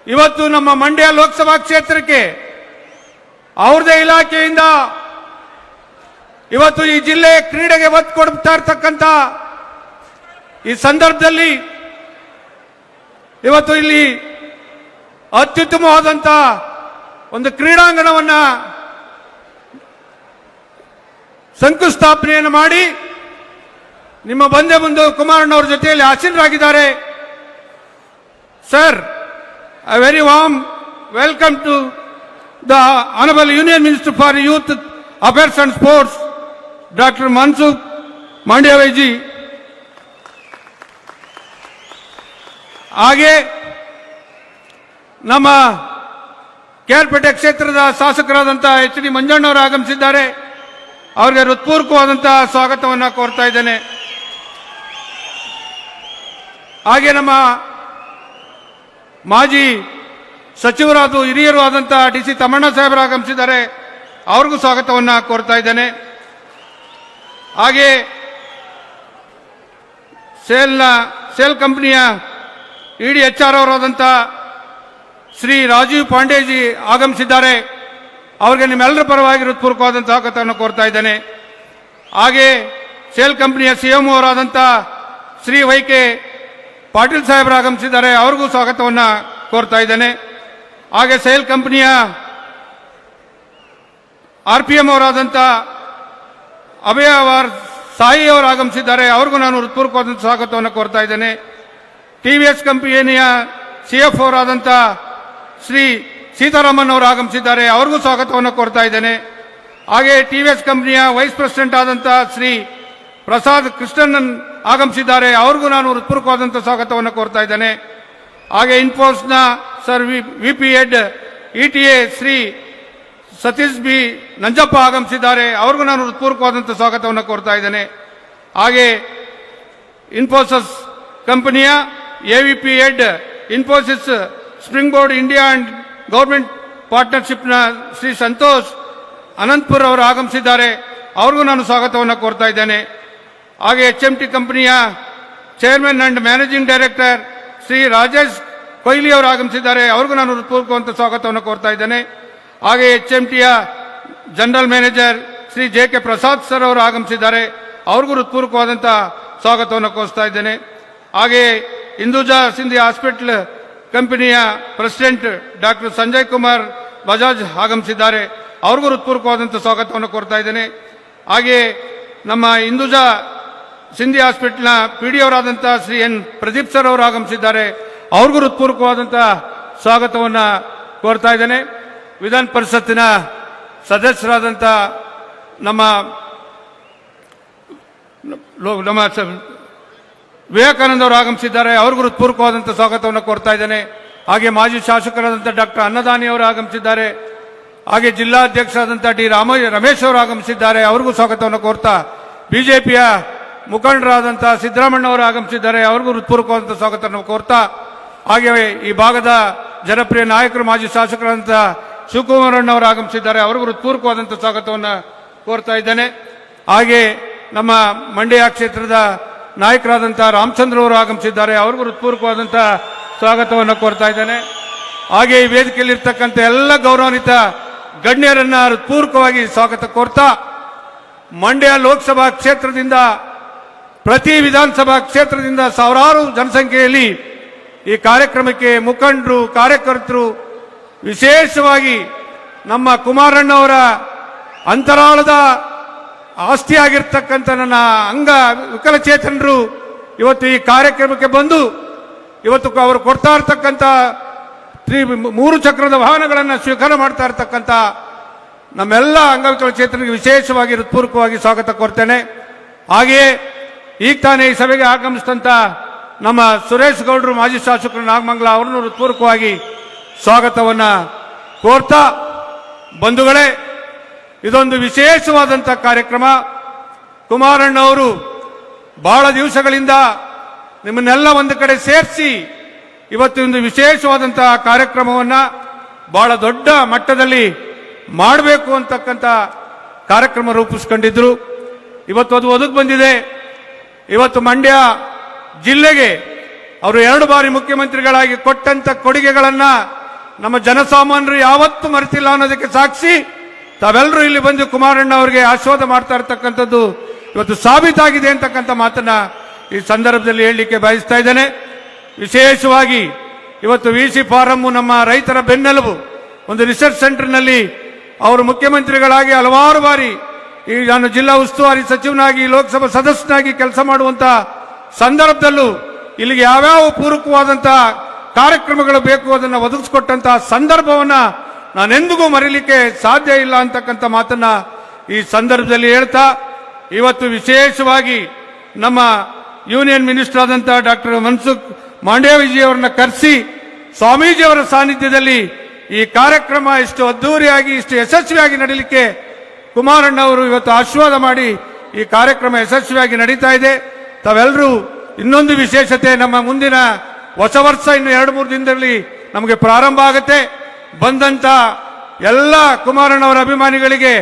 ಇವತ್ತು ನಮ್ಮ ಮಂಡ್ಯ ಲೋಕಸಭಾ ಕ್ಷೇತ್ರಕ್ಕೆ ಅವ್ರದೇ ಇಲಾಖೆಯಿಂದ ಇವತ್ತು ಈ ಜಿಲ್ಲೆ ಕ್ರೀಡೆಗೆ ಒತ್ತು ಕೊಡ್ತಾ ಇರ್ತಕ್ಕಂಥ ಈ ಸಂದರ್ಭದಲ್ಲಿ ಇವತ್ತು ಇಲ್ಲಿ ಅತ್ಯುತ್ತಮವಾದಂಥ ಒಂದು ಕ್ರೀಡಾಂಗಣವನ್ನ ಶಂಕುಸ್ಥಾಪನೆಯನ್ನು ಮಾಡಿ ನಿಮ್ಮ ಬಂದೆ ಮುಂದೆ ಕುಮಾರಣ್ಣವರ ಜೊತೆಯಲ್ಲಿ ಆಸೀನರಾಗಿದ್ದಾರೆ. Sir, a very warm welcome to the Honorable Union Minister for Youth Affairs and Sports, Dr. Mansukh Mandaviji. ಹಾಗೆ ನಮ್ಮ ಕೇರ್ಪೇಟೆ ಕ್ಷೇತ್ರದ ಶಾಸಕರಾದಂಥ ಎಚ್ ಡಿ ಮಂಜಣ್ಣವರು ಆಗಮಿಸಿದ್ದಾರೆ. ಅವರಿಗೆ ಹೃತ್ಪೂರ್ವಕವಾದಂತಹ ಸ್ವಾಗತವನ್ನು ಕೋರ್ತಾ ಇದ್ದೇನೆ. ಹಾಗೆ ನಮ್ಮ ಮಾಜಿ ಸಚಿವರಾದ ಹಿರಿಯರು ಆದಂಥ ಡಿ ಸಿ ತಮ್ಮಣ್ಣ ಸಾಹೇಬರು ಆಗಮಿಸಿದ್ದಾರೆ. ಅವ್ರಿಗೂ ಸ್ವಾಗತವನ್ನು ಕೋರ್ತಾ ಇದ್ದೇನೆ. ಹಾಗೆ ಸೇಲ್ ಕಂಪನಿಯ ಇಡಿ ಎಚ್ ಆರ್ ಅವರಾದಂಥ ಶ್ರೀ ರಾಜೀವ್ ಪಾಂಡೇಜಿ ಆಗಮಿಸಿದ್ದಾರೆ. ಅವರಿಗೆ ನಿಮ್ಮೆಲ್ಲರ ಪರವಾಗಿ ಹೃತ್ಪೂರ್ವಕವಾದಂಥ ಸ್ವಾಗತವನ್ನು ಕೋರ್ತಾ ಇದ್ದೇನೆ. ಹಾಗೆ ಸೇಲ್ ಕಂಪನಿಯ ಸಿಎಂ ಅವರಾದಂಥ ಶ್ರೀ ವೈ ಕೆ ಪಾಟೀಲ್ ಸಾಹೇಬರು ಆಗಮಿಸಿದ್ದಾರೆ. ಅವ್ರಿಗೂ ಸ್ವಾಗತವನ್ನು ಕೋರ್ತಾ ಇದ್ದೇನೆ. ಹಾಗೆ ಸೇಲ್ ಕಂಪನಿಯ RPM ಅವರಾದಂಥ ಅಭಯವಾರ್ ಸಾಯಿ ಅವರು ಆಗಮಿಸಿದ್ದಾರೆ. ಅವ್ರಿಗೂ ನಾನು ಹೃತ್ಪೂರ್ವಕವಾದಂಥ ಸ್ವಾಗತವನ್ನು ಕೋರ್ತಾ ಇದ್ದೇನೆ. TVS ಕಂಪನಿಯ CF ಅವರಾದಂಥ ಶ್ರೀ ಸೀತಾರಾಮನ್ ಅವರು ಆಗಮಿಸಿದ್ದಾರೆ. ಅವ್ರಿಗೂ ಸ್ವಾಗತವನ್ನು ಕೋರ್ತಾ ಇದ್ದೇನೆ. ಹಾಗೆ TVS ಕಂಪನಿಯ ವೈಸ್ ಪ್ರೆಸಿಡೆಂಟ್ ಆದಂಥ ಶ್ರೀ ಪ್ರಸಾದ್ ಕೃಷ್ಣನ್ ಆಗಮಿಸಿದ್ದಾರೆ. ಅವ್ರಿಗೂ ನಾನು ಹೃತ್ಪೂರ್ವಕವಾದಂಥ ಸ್ವಾಗತವನ್ನು ಕೋರ್ತಾ ಇದ್ದೇನೆ. ಹಾಗೆ ಇನ್ಫೋಸ್ನ sir VP head ETA Shri Satish B Nanjappa ಆಗಮಿಸಿದ್ದಾರೆ. ಅವ್ರಿಗೂ ನಾನು ಹೃತ್ಪೂರ್ವಕವಾದಂಥ ಸ್ವಾಗತವನ್ನು ಕೋರ್ತಾ ಇದ್ದೇನೆ. ಹಾಗೆ ಇನ್ಫೋಸಿಸ್ ಕಂಪನಿಯ AVP head Infosys springboard India and government ಪಾರ್ಟ್ನರ್ಶಿಪ್ನ ಶ್ರೀ ಸಂತೋಷ್ ಅನಂತಪುರ್ ಅವರು ಆಗಮಿಸಿದ್ದಾರೆ. ಅವ್ರಿಗೂ ನಾನು ಸ್ವಾಗತವನ್ನು ಕೋರ್ತಾ ಇದ್ದೇನೆ. ಹಾಗೆ HMT ಕಂಪನಿಯ chairman and managing director Shri Rajesh Kohli ಅವರು ಆಗಮಿಸಿದ್ದಾರೆ. ಅವ್ರಿಗೂ ನಾನು ಹೃತ್ಪೂರ್ವಕವಾದಂಥ ಸ್ವಾಗತವನ್ನು ಕೋರ್ತಾ ಇದ್ದೇನೆ. ಹಾಗೆ HMTಯ general manager Shri JK Prasad sir ಅವರು ಆಗಮಿಸಿದ್ದಾರೆ. ಅವ್ರಿಗೂ ಹೃತ್ಪೂರ್ವಕವಾದಂಥ ಸ್ವಾಗತವನ್ನು ಕೋರ್ತಾ ಇದ್ದೇನೆ. ಹಾಗೆ ಹಿಂದೂಜಾ ಸಿಂಧಿ ಹಾಸ್ಪಿಟಲ್ ಕಂಪನಿಯ ಪ್ರೆಸಿಡೆಂಟ್ ಡಾಕ್ಟರ್ ಸಂಜಯ್ ಕುಮಾರ್ ಬಜಾಜ್ ಆಗಮಿಸಿದ್ದಾರೆ. ಅವ್ರಿಗೂ ಹೃತ್ಪೂರ್ವಕವಾದಂಥ ಸ್ವಾಗತವನ್ನು ಕೋರ್ತಾ ಇದ್ದೇನೆ. ಹಾಗೆಯೇ ನಮ್ಮ ಹಿಂದೂಜಾ ಸಿಂಧಿ ಹಾಸ್ಪಿಟಲ್ನ PD ಅವರಾದಂಥ ಶ್ರೀ ಎನ್ ಪ್ರದೀಪ್ ಸರ್ ಅವರು ಆಗಮಿಸಿದ್ದಾರೆ. ಅವ್ರಿಗೂ ಹೃತ್ಪೂರ್ವಕವಾದಂಥ ಸ್ವಾಗತವನ್ನು ಕೋರ್ತಾ ಇದ್ದೇನೆ. ವಿಧಾನ ಪರಿಷತ್ತಿನ ಸದಸ್ಯರಾದಂಥ ನಮ್ಮ ವಿವೇಕಾನಂದ ಅವರು ಆಗಮಿಸಿದ್ದಾರೆ. ಅವ್ರಿಗೂ ಹೃತ್ಪೂರ್ವಕವಾದಂಥ ಸ್ವಾಗತವನ್ನು ಕೋರ್ತಾ ಇದ್ದೇನೆ. ಹಾಗೆ ಮಾಜಿ ಶಾಸಕರಾದಂಥ ಡಾಕ್ಟರ್ ಅನ್ನದಾನಿ ಅವರು ಆಗಮಿಸಿದ್ದಾರೆ. ಹಾಗೆ ಜಿಲ್ಲಾಧ್ಯಕ್ಷರಾದಂಥ ರಮೇಶ್ ಅವರು ಆಗಮಿಸಿದ್ದಾರೆ. ಅವ್ರಿಗೂ ಸ್ವಾಗತವನ್ನು ಕೋರ್ತಾ, ಬಿಜೆಪಿಯ ಮುಖಂಡರಾದಂಥ ಸಿದ್ದರಾಮಣ್ಣ ಅವರು ಆಗಮಿಸಿದ್ದಾರೆ. ಅವ್ರಿಗೂ ಹೃತ್ಪೂರ್ವಕವಾದಂಥ ಸ್ವಾಗತವನ್ನು ಕೋರ್ತಾ, ಹಾಗೆಯೇ ಈ ಭಾಗದ ಜನಪ್ರಿಯ ನಾಯಕರು ಮಾಜಿ ಶಾಸಕರಾದಂಥ ಶಿವಕುಮಾರಣ್ಣ ಅವರು ಆಗಮಿಸಿದ್ದಾರೆ. ಅವ್ರಿಗೂ ಹೃತ್ಪೂರ್ವಕವಾದಂಥ ಸ್ವಾಗತವನ್ನು ಕೋರ್ತಾ ಇದ್ದೇನೆ. ಹಾಗೆ ನಮ್ಮ ಮಂಡ್ಯ ಕ್ಷೇತ್ರದ ನಾಯಕರಾದಂಥ ರಾಮಚಂದ್ರ ಅವರು ಆಗಮಿಸಿದ್ದಾರೆ. ಅವ್ರಿಗೂ ಹೃತ್ಪೂರ್ವಕವಾದಂಥ ಸ್ವಾಗತವನ್ನು ಕೋರ್ತಾ ಇದ್ದೇನೆ. ಹಾಗೆ ಈ ವೇದಿಕೆಯಲ್ಲಿರ್ತಕ್ಕಂಥ ಎಲ್ಲ ಗೌರವಾನ್ವಿತ ಗಣ್ಯರನ್ನ ಹೃತ್ಪೂರ್ವಕವಾಗಿ ಸ್ವಾಗತ ಕೋರ್ತಾ, ಮಂಡ್ಯ ಲೋಕಸಭಾ ಕ್ಷೇತ್ರದಿಂದ ಪ್ರತಿ ವಿಧಾನಸಭಾ ಕ್ಷೇತ್ರದಿಂದ ಸಾವಿರಾರು ಜನಸಂಖ್ಯೆಯಲ್ಲಿ ಈ ಕಾರ್ಯಕ್ರಮಕ್ಕೆ ಮುಖಂಡರು, ಕಾರ್ಯಕರ್ತರು, ವಿಶೇಷವಾಗಿ ನಮ್ಮ ಕುಮಾರಣ್ಣವರ ಅಂತರಾಳದ ಆಸ್ತಿಯಾಗಿರ್ತಕ್ಕಂಥ ನನ್ನ ಅಂಗ ವಿಕಲಚೇತನರು ಇವತ್ತು ಈ ಕಾರ್ಯಕ್ರಮಕ್ಕೆ ಬಂದು ಇವತ್ತು ಅವರು ಕೊಡ್ತಾ ಇರ್ತಕ್ಕಂಥ 3 ಚಕ್ರದ ವಾಹನಗಳನ್ನು ಸ್ವೀಕಾರ ಮಾಡ್ತಾ ಇರ್ತಕ್ಕಂಥ ನಮ್ಮೆಲ್ಲ ಅಂಗವಿಕಲಚೇತನರಿಗೆ ವಿಶೇಷವಾಗಿ ಹೃತ್ಪೂರ್ವಕವಾಗಿ ಸ್ವಾಗತ ಕೋರ್ತೇನೆ. ಹಾಗೆಯೇ ಈಗ ತಾನೇ ಈ ಸಭೆಗೆ ಆಗಮಿಸಿದಂಥ ನಮ್ಮ ಸುರೇಶ್ ಗೌಡರು ಮಾಜಿ ಶಾಸಕರು ನಾಗಮಂಗಲ ಅವರನ್ನು ಹೃತ್ಪೂರ್ವಕವಾಗಿ ಸ್ವಾಗತವನ್ನು ಕೋರ್ತಾ, ಬಂಧುಗಳೇ, ಇದೊಂದು ವಿಶೇಷವಾದಂಥ ಕಾರ್ಯಕ್ರಮ. ಕುಮಾರಣ್ಣವರು ಬಹಳ ದಿವಸಗಳಿಂದ ನಿಮ್ಮನ್ನೆಲ್ಲ ಒಂದು ಕಡೆ ಸೇರಿಸಿ ಇವತ್ತು ಒಂದು ವಿಶೇಷವಾದಂತಹ ಕಾರ್ಯಕ್ರಮವನ್ನು ಬಹಳ ದೊಡ್ಡ ಮಟ್ಟದಲ್ಲಿ ಮಾಡಬೇಕು ಅಂತಕ್ಕಂಥ ಕಾರ್ಯಕ್ರಮ ರೂಪಿಸ್ಕೊಂಡಿದ್ರು. ಇವತ್ತು ಅದು ಒದಗಿ ಬಂದಿದೆ. ಇವತ್ತು ಮಂಡ್ಯ ಜಿಲ್ಲೆಗೆ ಅವರು 2 ಬಾರಿ ಮುಖ್ಯಮಂತ್ರಿಗಳಾಗಿ ಕೊಟ್ಟಂತ ಕೊಡುಗೆಗಳನ್ನ ನಮ್ಮ ಜನಸಾಮಾನ್ಯರು ಯಾವತ್ತೂ ಮರೆತಿಲ್ಲ ಅನ್ನೋದಕ್ಕೆ ಸಾಕ್ಷಿ ತಾವೆಲ್ಲರೂ ಇಲ್ಲಿ ಬಂದು ಕುಮಾರಣ್ಣ ಅವರಿಗೆ ಆಶೀರ್ವಾದ ಮಾಡ್ತಾ ಇರ್ತಕ್ಕಂಥದ್ದು ಇವತ್ತು ಸಾಬೀತಾಗಿದೆ ಅಂತಕ್ಕಂಥ ಮಾತನ್ನ ಈ ಸಂದರ್ಭದಲ್ಲಿ ಹೇಳಲಿಕ್ಕೆ ಬಯಸ್ತಾ ಇದ್ದೇನೆ. ವಿಶೇಷವಾಗಿ ಇವತ್ತು VC ಫಾರಂ ನಮ್ಮ ರೈತರ ಬೆನ್ನೆಲುಬು ಒಂದು ರಿಸರ್ಚ್ ಸೆಂಟರ್ನಲ್ಲಿ ಅವರು ಮುಖ್ಯಮಂತ್ರಿಗಳಾಗಿ ಹಲವಾರು ಬಾರಿ ಈ ನಾನು ಜಿಲ್ಲಾ ಉಸ್ತುವಾರಿ ಸಚಿವನಾಗಿ ಲೋಕಸಭಾ ಸದಸ್ಯನಾಗಿ ಕೆಲಸ ಮಾಡುವಂತ ಸಂದರ್ಭದಲ್ಲೂ ಇಲ್ಲಿಗೆ ಯಾವ್ಯಾವ ಪೂರಕವಾದಂತಹ ಕಾರ್ಯಕ್ರಮಗಳು ಬೇಕು ಅದನ್ನು ಒದಗಿಸಿಕೊಟ್ಟಂತಹ ಸಂದರ್ಭವನ್ನ ನಾನೆಂದಿಗೂ ಮರೀಲಿಕ್ಕೆ ಸಾಧ್ಯ ಇಲ್ಲ ಅಂತಕ್ಕಂಥ ಮಾತನ್ನ ಈ ಸಂದರ್ಭದಲ್ಲಿ ಹೇಳ್ತಾ, ಇವತ್ತು ವಿಶೇಷವಾಗಿ ನಮ್ಮ ಯೂನಿಯನ್ ಮಿನಿಸ್ಟರ್ ಆದಂತಹ ಡಾಕ್ಟರ್ ಮನ್ಸುಖ್ ಮಾಂಡವ್ಯಜಿ ಅವರನ್ನ ಕರೆಸಿ ಸ್ವಾಮೀಜಿಯವರ ಸಾನ್ನಿಧ್ಯದಲ್ಲಿ ಈ ಕಾರ್ಯಕ್ರಮ ಇಷ್ಟು ಅದ್ದೂರಿಯಾಗಿ ಇಷ್ಟು ಯಶಸ್ವಿಯಾಗಿ ನಡೀಲಿಕ್ಕೆ ಕುಮಾರಣ್ಣ ಅವರು ಇವತ್ತು ಆಶೀರ್ವಾದ ಮಾಡಿ ಈ ಕಾರ್ಯಕ್ರಮ ಯಶಸ್ವಿಯಾಗಿ ನಡೀತಾ ಇದೆ. ತಾವೆಲ್ಲರೂ ಇನ್ನೊಂದು ವಿಶೇಷತೆ, ನಮ್ಮ ಮುಂದಿನ ಹೊಸ ವರ್ಷ ಇನ್ನು 2-3 ದಿನದಲ್ಲಿ ನಮಗೆ ಪ್ರಾರಂಭ ಆಗುತ್ತೆ. ಬಂದಂತ ಎಲ್ಲ ಕುಮಾರಣ್ಣವರ ಅಭಿಮಾನಿಗಳಿಗೆ